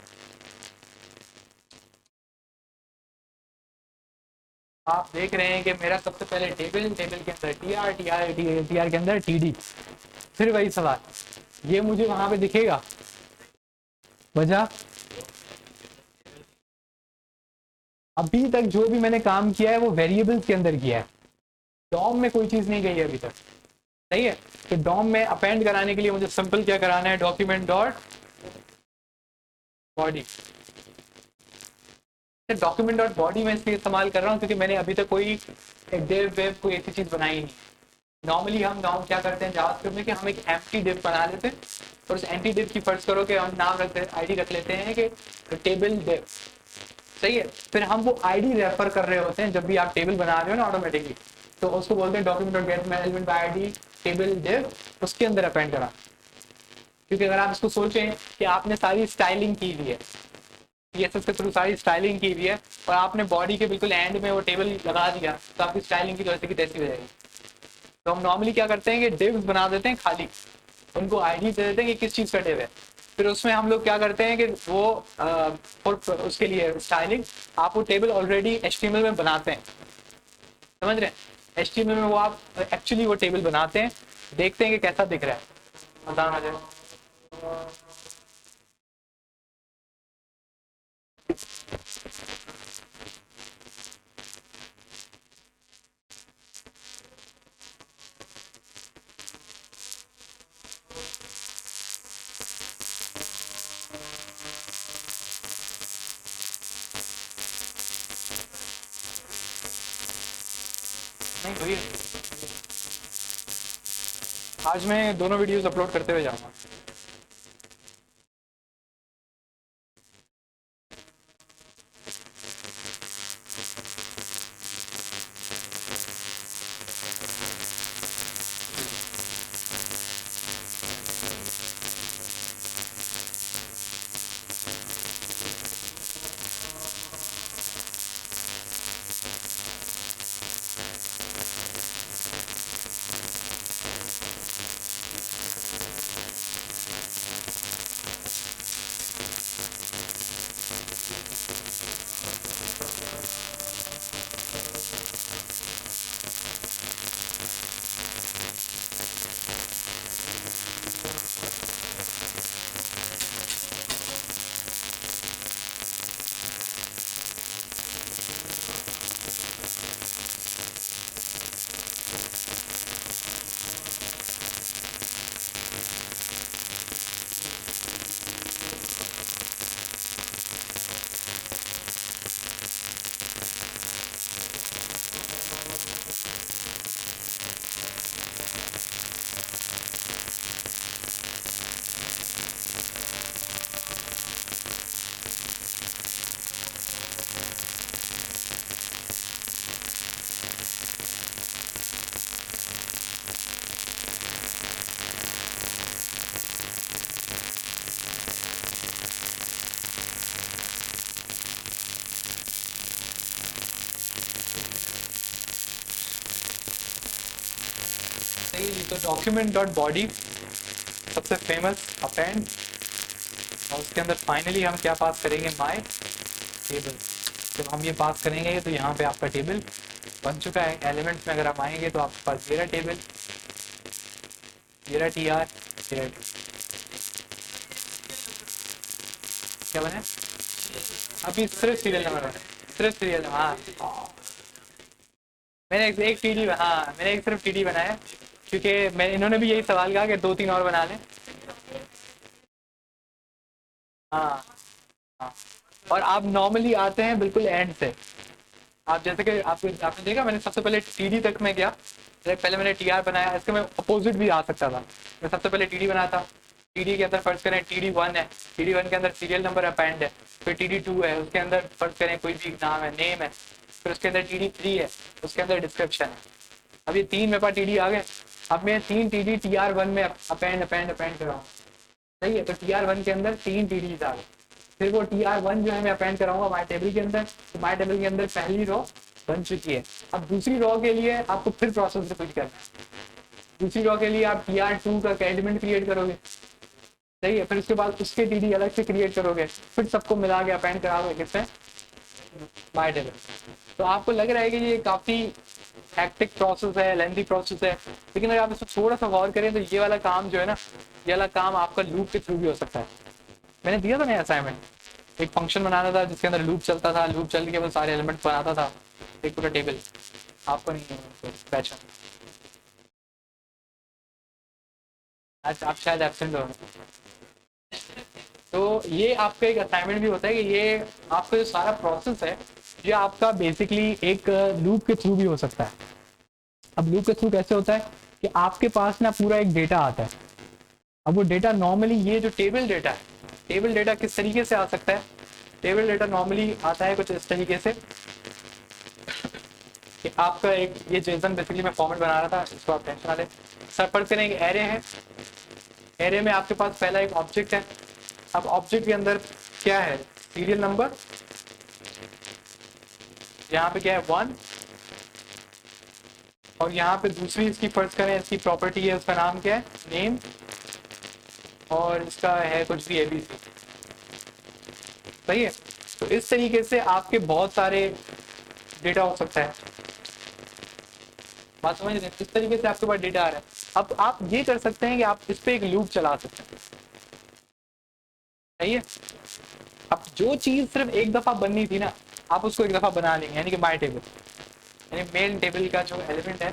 आप देख रहे हैं कि मेरा सबसे पहले टेबल के अंदर tr के अंदर td। फिर वही सवाल, ये मुझे वहां पे दिखेगा वजह, अभी तक जो भी मैंने काम किया है वो वेरिएबल्स के अंदर किया है, डॉम में कोई चीज नहीं गई है अभी तक। सही है, तो डॉम में अपेंड कराने के लिए मुझे सिंपल क्या कराना है, document dot body. Document dot body में इसलिए इस्तेमाल कर रहा हूँ क्योंकि मैंने अभी तक कोई डिव वेब कोई ऐसी चीज बनाई नहीं। नॉर्मली हम क्या करते हैं जावास्क्रिप्ट में कि हम एक एम्प्टी डिव बना लेते हैं, और उस एम्प्टी डिव की फर्ज करो कि हम नाम आईडी रख लेते हैं कि टेबल डिव। सही है, फिर हम वो आईडी रेफर कर रहे होते हैं जब भी आप टेबल बना रहे हो ना ऑटोमेटिकली, तो उसको बोलते हैं document dot gate element by ID table div, उसके अंदर अपेंड करा। क्योंकि अगर आप इसको सोचें कि आपने सारी स्टाइलिंग की हुई है, CSS के थ्रू सारी स्टाइलिंग की हुई है, और आपने बॉडी के बिल्कुल एंड में वो टेबल लगा दिया, तो आपकी स्टाइलिंग की जैसे की तैसी हो जाएगी। तो हम नॉर्मली क्या करते हैं कि डिव्स बना देते हैं खाली, उनको आईडी दे देते हैं कि किस चीज़ का डिव है, फिर उसमें हम लोग क्या करते हैं कि वो और उसके लिए स्टाइलिंग आप वो टेबल ऑलरेडी HTML में बनाते हैं, समझ रहे हैं, HTML में वो आप एक्चुअली वो टेबल बनाते हैं, देखते हैं कि कैसा दिख रहा है, बताना जाए। नहीं भैया, आज मैं दोनों वीडियोस अपलोड करते हुए जाऊंगा। सही जी। तो डॉक्यूमेंट डॉट बॉडी सबसे फेमस अपेंड, और उसके अंदर फाइनली हम क्या पास करेंगे, माय टेबल। जब हम ये पास करेंगे तो यहाँ पे आपका टेबल बन चुका है। एलिमेंट्स में अगर आप आएंगे तो आपके पास ये रहा टेबल, ये रहा टी आर, ये रहा क्या बने, अभी सिर्फ सीरियल नंबर बने, सिर्फ सीरियल नंबर। हाँ मैंने एक टी डी, हाँ मैंने एक सिर्फ टी डी बनाया, क्योंकि मैं इन्होंने भी यही सवाल कहा कि 2-3 और बना लें। हाँ हाँ। और आप नॉर्मली आते हैं बिल्कुल एंड से। आप जैसे कि आपने देखा मैंने सबसे पहले टीडी तक में गया, पहले मैंने टीआर बनाया, इसके मैं अपोजिट भी आ सकता था। मैं सबसे पहले टीडी बनाया था, टीडी के अंदर फर्ज करें टीडी 1 है, टीडी 1 के अंदर सीरियल नंबर अपेंड है, फिर टीडी 2 है, उसके अंदर फर्ज करें कोई भी नाम है, नेम है, फिर उसके अंदर टीडी 3 है, उसके अंदर डिस्क्रिप्शन है। अब ये 3 मेरे पास टीडी आ गए। अब मैं 3 टीडी टीआर 1 में अपेंड अपेंड अपेंड कर रहा हूँ। सही है, तो टीआर 1 के अंदर 3 टीडीज आ गए। फिर वो टीआर 1 जो है मैं अपेंड कराऊंगा माई टेबल के अंदर, तो माई टेबल के अंदर पहली रो बन चुकी है। अब दूसरी रो के लिए आपको फिर प्रोसेस रिपीट करना है। दूसरी रो के लिए आप टीआर 2 का एलिमेंट क्रिएट करोगे, सही है, फिर उसके बाद उसके टीडी अलग से क्रिएट करोगे, फिर सबको मिला के अपेंड कराओगे किससे, माई टेबल। तो आपको लग रहा है कि ये काफ़ी हैक्टिक प्रोसेस है, लेंथी प्रोसेस है, लेकिन अगर आप इसको थोड़ा सा गौर करें तो ये वाला काम जो है ना, ये वाला काम आपका लूप के थ्रू भी हो सकता है। मैंने दिया था ना असाइनमेंट, एक फंक्शन बनाना था जिसके अंदर लूप चलता था, लूप चल के वो सारे एलिमेंट बनाता था, एक पूरा टेबल। आपको नहीं है पहचान, आज आप शायद एब्सेंट हो। तो ये आपका एक असाइनमेंट भी होता है कि ये आपका जो सारा प्रोसेस है ये आपका बेसिकली एक लूप के थ्रू भी हो सकता है। अब लूप के थ्रू कैसे होता है कि आपके पास ना पूरा एक डेटा आता है। अब वो डेटा नॉर्मली, ये जो टेबल डेटा है, टेबल डेटा किस तरीके से आ सकता है, टेबल डेटा नॉर्मली आता है कुछ इस तरीके से कि आपका एक ये जेसन बेसिकली मैं फॉर्मेट बना रहा था, इसको आप टेंशन ना लें। सर करें एक एरे है, एरे में आपके पास पहला एक ऑब्जेक्ट है। अब ऑब्जेक्ट के अंदर क्या है, सीरियल नंबर, यहाँ पे क्या है 1, और यहाँ पे दूसरी इसकी फर्ज करें इसकी प्रॉपर्टी है, उसका नाम क्या है, नेम, और इसका है कुछ भी एबीसी। सही है, तो इस तरीके से आपके बहुत सारे डेटा हो सकता है। बात समझ रहे हैं, इस तरीके से आपके पास डेटा आ रहा है। अब आप ये कर सकते हैं कि आप इस पे एक लूप चला सकते हैं। सही है, अब जो चीज सिर्फ एक दफा बननी थी ना, आप उसको एक दफा बना लेंगे, यानी कि माई टेबल, यानी मेन टेबल का जो एलिमेंट है,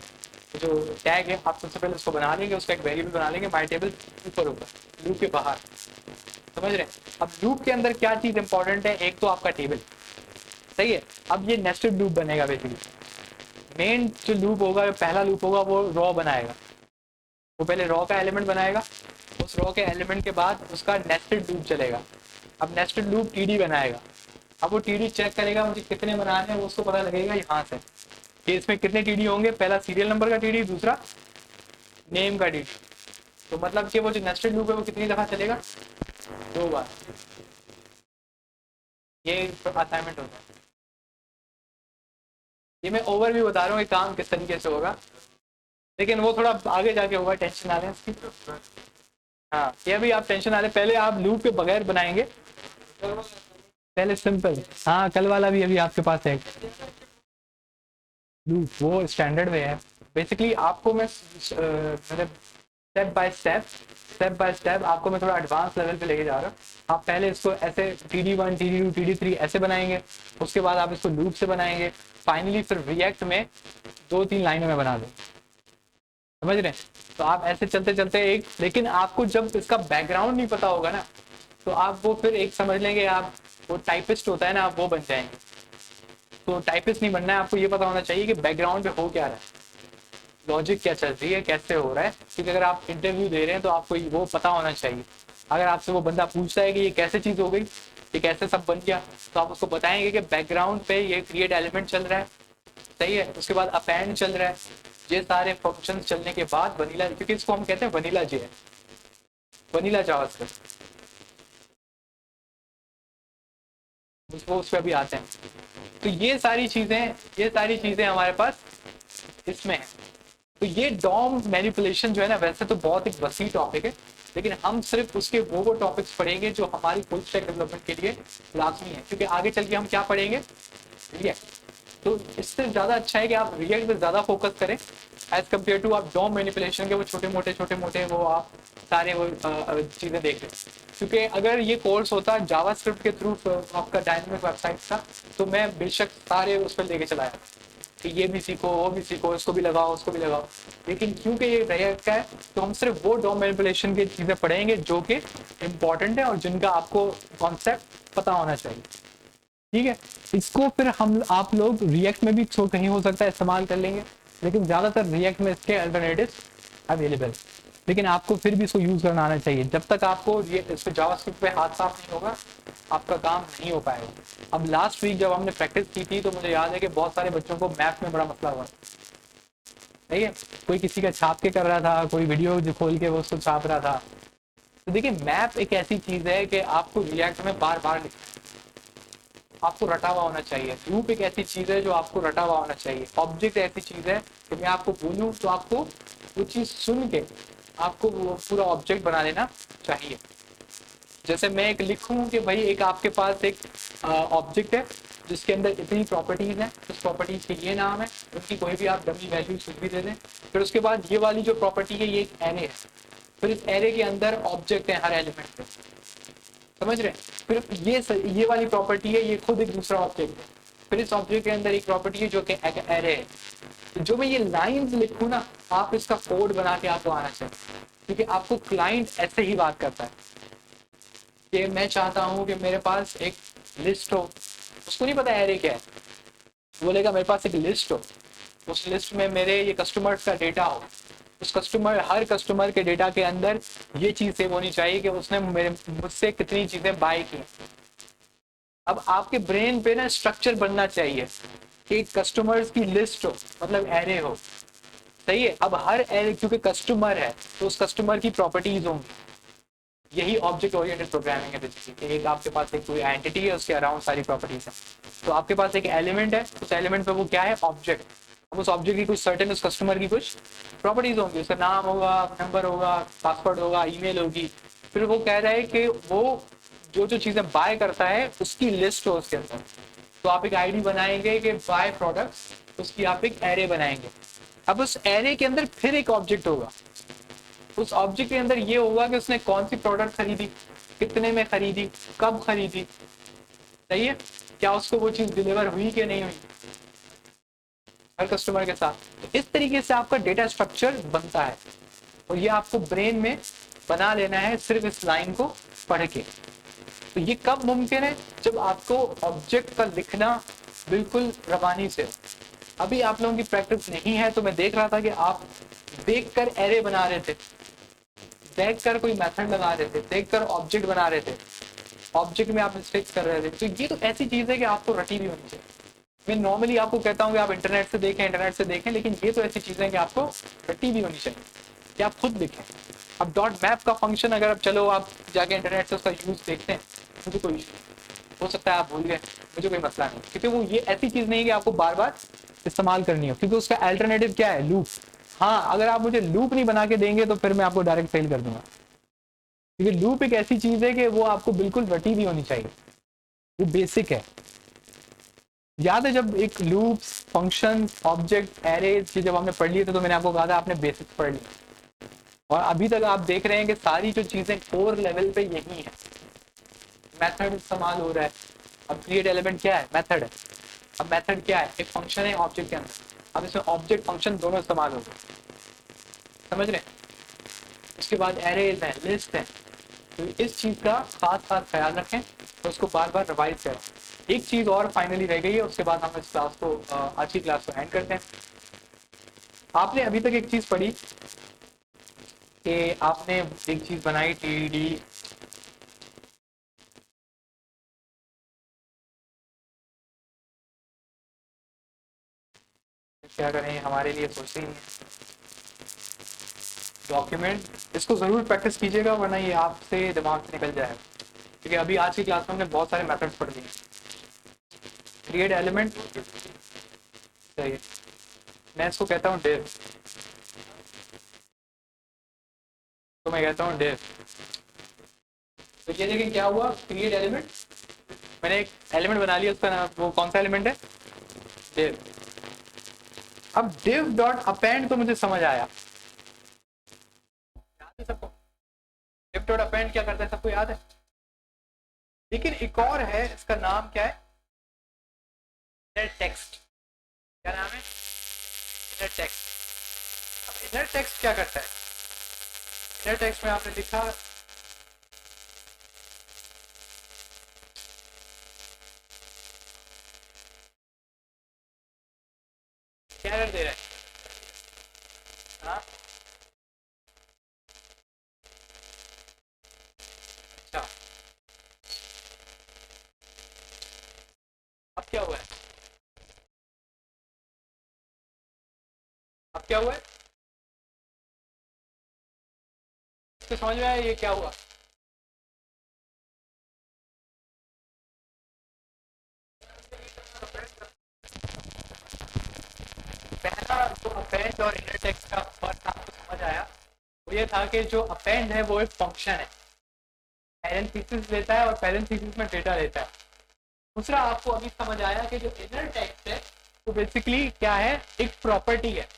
जो टैग है, आप सबसे पहले उसको बना लेंगे, उसका एक वेरिएबल बना लेंगे, माई टेबल ऊपर होगा, लूप के बाहर। समझ रहे हैं, अब लूप के अंदर क्या चीज इंपॉर्टेंट है, एक तो आपका टेबल। सही है, अब ये नेस्टेड लूप बनेगा बेसिकली। मेन जो लूप होगा, पहला लूप होगा, वो रॉ बनाएगा, वो पहले रॉ का एलिमेंट बनाएगा, उस रॉ के एलिमेंट के बाद उसका नेस्टेड लूप चलेगा। अब नेस्टेड लूप टीडी बनाएगा, अब वो टीडी चेक करेगा मुझे कितने बनाने हैं, वो उसको पता लगेगा यहाँ से कि इसमें कितने टीडी होंगे, पहला सीरियल नंबर का टीडी, दूसरा नेम का टीडी। तो मतलब कि वो जो नेस्टेड लूप है वो कितनी दफा चलेगा, 2 बार। ये असाइनमेंट होता है, ये मैं ओवर भी बता रहा हूँ काम किस तरीके से होगा, लेकिन वो थोड़ा आगे जाके होगा, टेंशन ना लें इसकी। हाँ, ये भी आप टेंशन ना लें, पहले आप लूप के बगैर बनाएंगे, पहले सिंपल। हाँ, कल वाला भी अभी आपके पास है लूप, वो स्टैंडर्ड वे है। बेसिकली आपको मैं मतलब स्टेप बाय स्टेप आपको मैं थोड़ा एडवांस लेवल पे लेके जा रहा हूँ। आप पहले इसको ऐसे TD1 TD2 TD3 ऐसे बनाएंगे, उसके बाद आप इसको लूप से बनाएंगे, फाइनली फिर रिएक्ट में 2-3 लाइनों में बना दो। समझ रहे हैं, तो आप ऐसे चलते चलते एक, लेकिन आपको जब इसका बैकग्राउंड नहीं पता होगा ना, तो आप वो फिर एक समझ लेंगे, आप वो टाइपिस्ट होता है ना, आप वो बन जाएंगे। तो टाइपिस्ट नहीं बनना है, आपको ये पता होना चाहिए कि बैकग्राउंड पे हो क्या रहा है, लॉजिक क्या चल रही है, कैसे हो रहा है, क्योंकि अगर आप इंटरव्यू दे रहे हैं तो आपको वो पता होना चाहिए। अगर आपसे वो बंदा पूछता है कि ये कैसे चीज़ हो गई, ये कैसे सब बन गया, तो आप उसको बताएंगे कि बैकग्राउंड पे ये क्रिएट एलिमेंट चल रहा है, सही है, उसके बाद अपेंड चल रहा है, ये सारे फंक्शन चलने के बाद वनीला, क्योंकि इसको हम कहते हैं वनीला जे है, वनीला जावास्क्रिप्ट, वो उस पर भी आते हैं। तो ये सारी चीज़ें हमारे पास इसमें है। तो ये डॉम मैनिपुलेशन जो है ना, वैसे तो बहुत एक वसी टॉपिक है, लेकिन हम सिर्फ उसके वो टॉपिक्स पढ़ेंगे जो हमारी फुल स्टैक डेवलपमेंट के लिए लाजमी है, क्योंकि आगे चल के हम क्या पढ़ेंगे, रिएक्ट। तो इससे ज़्यादा अच्छा है कि आप रिएक्ट पे ज़्यादा फोकस करें एज कम्पेयर टू आप डॉम मैनिपुलेशन के वो छोटे मोटे वो आप सारे वो चीज़ें देखें। क्योंकि अगर ये कोर्स होता जावास्क्रिप्ट के थ्रू आपका डायनामिक वेबसाइट का, तो मैं बेशक सारे उस पर लेके चलाया कि ये भी सीखो, वो भी सीखो, इसको भी लगाओ, उसको भी लगाओ। लेकिन क्योंकि ये रिएक्ट का है, तो हम सिर्फ वो डॉम मैनिपुलेशन की चीज़ें पढ़ेंगे जो कि इम्पॉर्टेंट है और जिनका आपको कॉन्सेप्ट पता होना चाहिए। ठीक है, इसको फिर हम आप लोग रिएक्ट में भी कहीं हो सकता है इस्तेमाल कर लेंगे, लेकिन ज़्यादातर रिएक्ट में इसके अल्टरनेटिव अवेलेबल, लेकिन आपको फिर भी इसको यूज़ करना आना चाहिए। जब तक आपको इस पर जावास्क्रिप्ट पे हाथ साफ नहीं होगा, आपका काम नहीं हो पाएगा। अब लास्ट वीक जब हमने प्रैक्टिस की थी, तो मुझे याद है कि बहुत सारे बच्चों को मैथ में बड़ा मसला हुआ, ठीक है, कोई किसी का छाप के कर रहा था, कोई वीडियो जो खोल के वो उसको छाप रहा था। तो देखिए, मैप एक ऐसी चीज़ है कि आपको रिएक्ट में बार बार लिखना, आपको रटा हुआ होना चाहिए। लूप एक ऐसी चीज़ है जो आपको रटा हुआ होना चाहिए। ऑब्जेक्ट ऐसी चीज़ है कि मैं आपको बोलूँ तो आपको वो चीज़ सुन के आपको वो पूरा ऑब्जेक्ट बना लेना चाहिए। जैसे मैं एक लिखूँ कि भाई एक आपके पास एक ऑब्जेक्ट है जिसके अंदर इतनी प्रॉपर्टीज़ हैं, उस प्रॉपर्टीज़ के ये नाम है, उनकी कोई भी आप डमी वैल्यू कुछ भी दे दें। फिर उसके बाद ये वाली जो प्रॉपर्टी है, ये एक एरे है, फिर इस एरे के अंदर ऑब्जेक्ट है हर एलिमेंट पे, समझ रहे हैं। फिर ये वाली प्रॉपर्टी है, ये खुद एक दूसरा ऑब्जेक्ट है, फिर इस ऑब्जेक्ट के अंदर एक प्रॉपर्टी है जो कि एरे है। तो जो मैं ये लाइंस लिखूँ ना, आप इसका कोड बना के आपको आना चाहिए, क्योंकि आपको क्लाइंट ऐसे ही बात करता है कि मैं चाहता हूँ कि मेरे पास एक लिस्ट हो, उसको नहीं पता एरे क्या है, बोलेगा मेरे पास एक लिस्ट हो, उस लिस्ट में मेरे ये कस्टमर्स का डेटा हो, उस हर कस्टमर के डेटा के अंदर ये चीज़ सेव होनी चाहिए कि उसने मुझसे कितनी चीज़ें बाय की। अब आपके ब्रेन पे ना स्ट्रक्चर बनना चाहिए कि कस्टमर्स की लिस्ट हो, मतलब एरे हो, सही है। अब हर एरे क्योंकि कस्टमर है, तो उस कस्टमर की प्रॉपर्टीज होंगी। यही ऑब्जेक्ट ओरिएंटेड प्रोग्रामिंग है बेसिकली। एक आपके पास एक कोई एंटिटी है, उसके अराउंड सारी प्रॉपर्टीज है। तो आपके पास एक एलिमेंट है, उस एलिमेंट पे वो क्या है, ऑब्जेक्ट। अब उस ऑब्जेक्ट की कुछ सर्टेन उस कस्टमर की कुछ प्रॉपर्टीज होंगी, उसका नाम होगा, नंबर होगा, पासवर्ड होगा, ईमेल होगी। फिर वो कह रहा है कि वो जो चीज़ें बाय करता है उसकी लिस्ट हो उसके अंदर। तो आप एक आईडी बनाएंगे कि बाय प्रोडक्ट्स, उसकी आप एक एरे बनाएंगे। अब उस एरे के अंदर फिर एक ऑब्जेक्ट होगा, उस ऑब्जेक्ट के अंदर ये होगा कि उसने कौन सी प्रोडक्ट खरीदी, कितने में खरीदी, कब खरीदी, सही है, क्या उसको वो चीज़ डिलीवर हुई कि नहीं हुई हर कस्टमर के साथ। तो इस तरीके से आपका डेटा स्ट्रक्चर बनता है, और ये आपको ब्रेन में बना लेना है सिर्फ इस लाइन को पढ़ के। तो ये कब मुमकिन है, जब आपको ऑब्जेक्ट का लिखना बिल्कुल रवानी से। अभी आप लोगों की प्रैक्टिस नहीं है, तो मैं देख रहा था कि आप देखकर एरे बना रहे थे, देखकर कोई मेथड लगा रहे थे, देखकर ऑब्जेक्ट बना रहे थे, ऑब्जेक्ट में आप मिस्टेक्स कर रहे थे। तो ये तो ऐसी चीज़ है कि आपको रटी भी होनी चाहिए। मैं नॉर्मली आपको कहता हूँ कि आप इंटरनेट से देखें, लेकिन ये तो ऐसी चीज़ें हैं कि आपको रटी भी होनी चाहिए कि आप खुद लिखें। अब डॉट मैप का फंक्शन अगर आप चलो आप जाके इंटरनेट से उसका यूज़ देखते हैं, मुझे कोई इशू हो सकता है आप भूल गए, मुझे कोई मसला नहीं, क्योंकि वो ये ऐसी चीज़ नहीं है कि आपको बार बार इस्तेमाल करनी हो, क्योंकि उसका अल्टरनेटिव क्या है, लूप। हाँ, अगर आप मुझे लूप नहीं बना के देंगे तो फिर मैं आपको डायरेक्ट फेल कर दूंगा, क्योंकि लूप एक ऐसी चीज़ है कि वो आपको बिल्कुल रटी हुई होनी चाहिए, वो बेसिक है। याद है जब एक लूप, फंक्शन, ऑब्जेक्ट, एरेज की जब हमने पढ़ लिए थे, तो मैंने आपको कहा था आपने बेसिक्स पढ़ लिए, और अभी तक आप देख रहे हैं कि सारी जो चीज़ें कोर लेवल पे यही है। मेथड इस्तेमाल हो रहा है। अब क्रिएट एलिमेंट क्या है, मेथड है। अब मेथड क्या है, एक फंक्शन है ऑब्जेक्ट के अंदर। अब इसमें ऑब्जेक्ट फंक्शन दोनों इस्तेमाल हो गए, समझ रहे हैं। उसके बाद एरेज है, लिस्ट है। तो इस चीज़ का खास ख्याल रखें, तो उसको बार बार रिवाइज करें। एक चीज़ और फाइनली रह गई है, उसके बाद हम इस क्लास को आज की क्लास को एंड करते हैं। आपने अभी तक एक चीज़ पढ़ी कि आपने एक चीज़ बनाई टीडी, क्या करें, हमारे लिए सोचते ही नहीं। डॉक्यूमेंट, इसको ज़रूर प्रैक्टिस कीजिएगा, वरना ये आपसे दिमाग से निकल जाएगा, क्योंकि अभी आज की क्लास में हमने बहुत सारे मेथड्स पढ़ लिए। क्रिएट एलिमेंट, सही है, मैं इसको कहता हूँ डिव। तो मैं कहता हूँ div। तो ये देखें क्या हुआ, क्रिएट एलिमेंट, मैंने एक एलिमेंट बना लिया, उसका नाम वो कौन सा एलिमेंट है, div। अब div डॉट अपेंड तो मुझे समझ आया, याद है सबको div डॉट अपेंड क्या करता है, सबको याद है। लेकिन एक और है, इसका नाम क्या है, इनर टेक्स्ट। क्या नाम है, इनर टेक्स्ट। अब इनर टेक्स्ट क्या करता है, इनर टेक्स्ट में आपने लिखा क्या एरर दे रहा है, हाँ अच्छा, अब क्या हुआ है, अब क्या हुआ है, तो समझ में आया ये क्या हुआ। पहला जो अपेंड और इनर टेक्स्ट का फर्क आपको समझ आया, वो ये था कि जो अपेंड है वो एक फंक्शन है, पैरेंथेसिस लेता है और पैरेंथेसिस में डेटा लेता है। दूसरा आपको अभी समझ आया कि जो इनर टेक्स्ट है वो बेसिकली क्या है, एक प्रॉपर्टी है,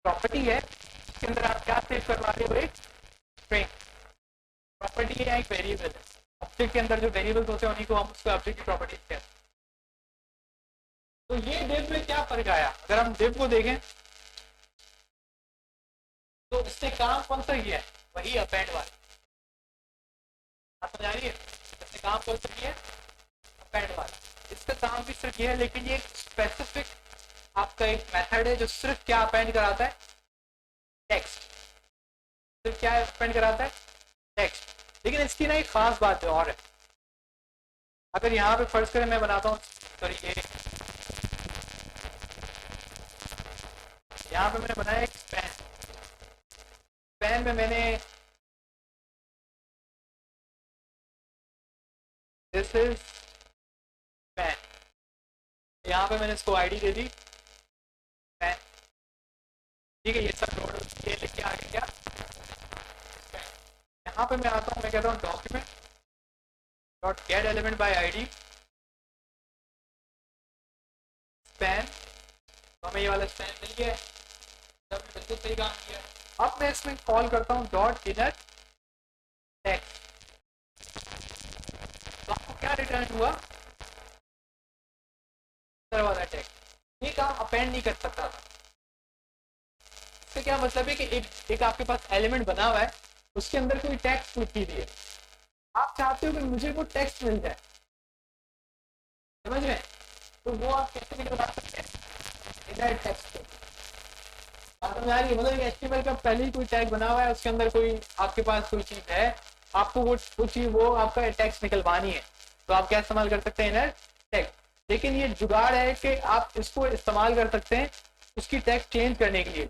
प्रॉपर्टी है जिसके अंदर आप क्या सेव करवा रहे हो, एक स्ट्रिंग। प्रॉपर्टी है एक वेरिएबल है, ऑब्जेक्ट के अंदर जो वेरिएबल्स होते हैं उन्हीं को हम उसको ऑब्जेक्ट की प्रॉपर्टीज कहते हैं। तो ये div में क्या फर्क आया, अगर हम div को देखें तो इसने काम कौन सा किया है, वही अपेंड वाला, आप समझ आ रही है, इसने काम कौन सा किया है, अपेंड वाला। इसका काम भी सिर्फ ये है, लेकिन ये स्पेसिफिक आपका एक मेथड है जो सिर्फ क्या अपेंड कराता है, टेक्स्ट। सिर्फ क्या अपेंड कराता है, टेक्स्ट। लेकिन इसकी ना एक खास बात और है, अगर यहाँ पे फर्ज करें मैं बनाता हूँ, सॉरी ये यहाँ पे मैंने बनाया एक स्पैन, स्पैन में मैंने दिस इज स्पैन, यहाँ पे मैंने इसको आईडी दे दी स्पैन, ठीक है, ये सब लोड ये लिख के आगे क्या, यहाँ पे मैं आता हूँ, मैं कहता हूँ document dot gate element by ID span, तो हमें ये वाला स्पैन मिल गया है, तब बिल्कुल सही काम किया। अब मैं इसमें कॉल करता हूँ डॉट इनर टेक्स्ट, तो आपको क्या रिटर्न हुआ, वाला टेक्स्ट। ये काम अपेंड नहीं कर सकता था। इससे क्या मतलब है कि एक आपके पास एलिमेंट बना हुआ है, उसके अंदर कोई टेक्स्ट लिखी हुई है, आप चाहते हो कि मुझे वो टेक्स्ट मिल जाए, समझ रहे हैं, तो वो आप कैसे निकलवा सकते हैं, इनर टेक्स्ट। समझ आ रही है, मतलब एचटीएमएल का पहले ही कोई टैग बना हुआ है, उसके अंदर कोई आपके पास कोई चीज है, आपको वो चीज वो आपका टेक्स्ट निकलवानी है, तो आप क्या इस्तेमाल कर सकते हैं, इनर टेक्स्ट। लेकिन ये जुगाड़ है कि आप इसको इस्तेमाल कर सकते हैं उसकी टेक्स्ट चेंज करने के लिए।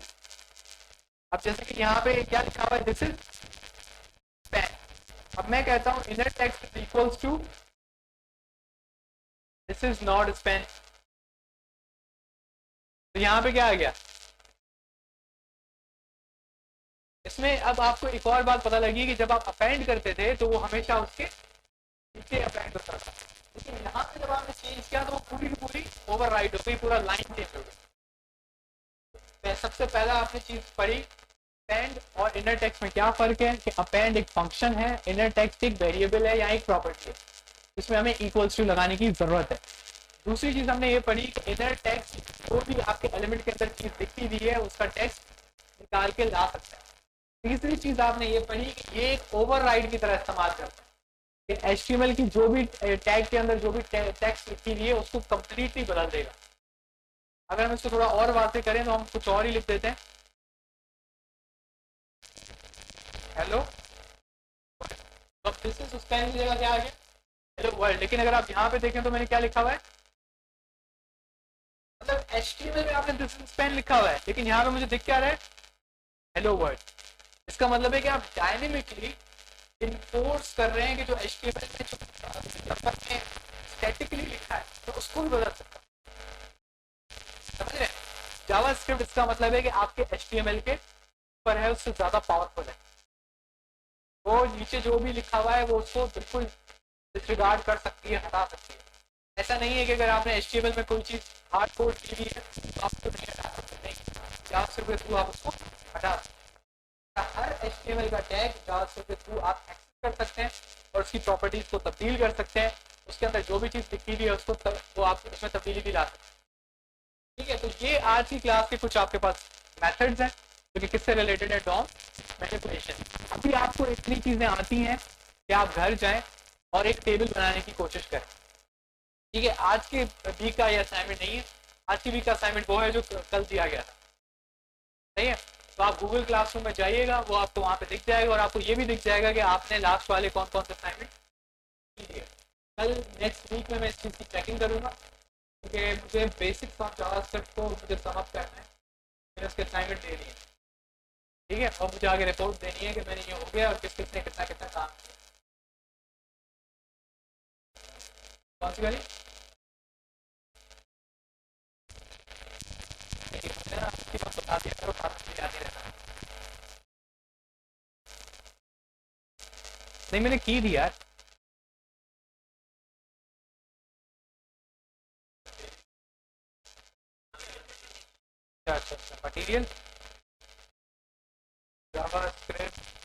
अब जैसे कि यहाँ पे क्या लिखा हुआ है, दिस इज स्पैन, अब मैं कहता हूँ inner text equals to this is not span, तो यहाँ पे क्या आ गया, इसमें अब आपको एक और बात पता लगी कि जब आप अपेंड करते थे तो वो हमेशा उसके नीचे अपेंड होता था, लेकिन यहाँ पे जब आपने चेंज किया तो वो पूरी की पूरी ओवरराइड हो गई, पूरा लाइन चेंज हो गई। सबसे पहला आपने चीज पढ़ी, अपेंड और इनर टेक्स्ट में क्या फर्क है, कि अपेंड एक फंक्शन है, इनर टेक्स्ट एक वेरिएबल है या एक प्रॉपर्टी है, इसमें हमें इक्वल्स टू लगाने की जरूरत है। दूसरी चीज हमने ये पढ़ी कि इनर टेक्स्ट जो भी आपके एलिमेंट के अंदर चीज दिखती हुई है उसका टेक्स्ट निकाल के ला सकता है। तीसरी चीज आपने ये पढ़ी कि ये एक ओवरराइड की तरह इस्तेमाल करता है, कि HTML की जो भी टैग के अंदर जो भी टेक्स्ट लिखी हुई है उसको कंप्लीटली बदल देगा। अगर हम इसको थोड़ा और वाज़ेह करें तो हम कुछ और ही लिख देते हैं, हेलो, तो दिस इज स्पैन की जगह क्या आ गया, हेलो वर्ल्ड। लेकिन अगर आप यहाँ पे देखें तो मैंने क्या लिखा हुआ है, मतलब HTML में आपने दिस इज स्पैन लिखा हुआ है, लेकिन यहाँ पे मुझे दिख क्या रहा है, हेलो वर्ल्ड। इसका मतलब है कि आप डायनेमिकली इनफोर्स कर रहे हैं कि जो HTML में जो स्टैटिकली लिखा है तो उसको भी बदल सकता है, समझ रहे हैं। जावास्क्रिप्ट इसका मतलब है कि आपके HTML के पर है उससे ज्यादा पावरफुल है। वो नीचे जो भी लिखा हुआ है वो उसको बिल्कुल डिसरिगार्ड कर सकती है, हटा सकती है। ऐसा नहीं है कि अगर आपने HTML में कोई चीज़ हार्ड कोड की हुई है तो आप उसको नहीं हटा सकते, नहीं, जावास्क्रिप्ट के थ्रू आप उसको हटा सकते हैं। हर HTML का टैग जावास्क्रिप्ट के थ्रू आप एक्सेस कर सकते हैं और उसकी प्रॉपर्टीज को तब्दील कर सकते हैं। उसके अंदर जो भी चीज़ लिखी हुई है उसको वो आप उसमें तब्दीली भी ला सकते हैं। ठीक है, तो ये आज की क्लास के कुछ आपके पास मेथड्स हैं जो कि किससे रिलेटेड है, डॉम मैनिपुलेशन। अभी आपको इतनी चीज़ें आती हैं कि आप घर जाएं और एक टेबल बनाने की कोशिश करें। ठीक है, आज के वीक का ये असाइनमेंट नहीं है, आज की वीक का असाइनमेंट वो है जो कल दिया गया था। सही है, तो आप गूगल क्लासरूम में जाइएगा, वो आपको वहाँ पे दिख जाएगा और आपको ये भी दिख जाएगा कि आपने लास्ट वाले कौन कौन से असाइनमेंट किए। कल नेक्स्ट वीक में मैं इस चीज़ की चेकिंग करूँगा क्योंकि मुझे बेसिक्स ऑफ जावास्क्रिप्ट को मुझे समअप करना है, मैंने उसके असाइनमेंट दे दिए। ठीक है, और मुझे आगे रिपोर्ट देनी है कि मैंने ये हो गया और किस किसने कितना कितना काम किया। कौन सी वाली? मुझे ना आपकी बात बता दिया करो, साथ याद ही रहता। नहीं, मैंने की थी यार। अच्छा अच्छा अच्छा, मटीरियल जावास्क्रिप्ट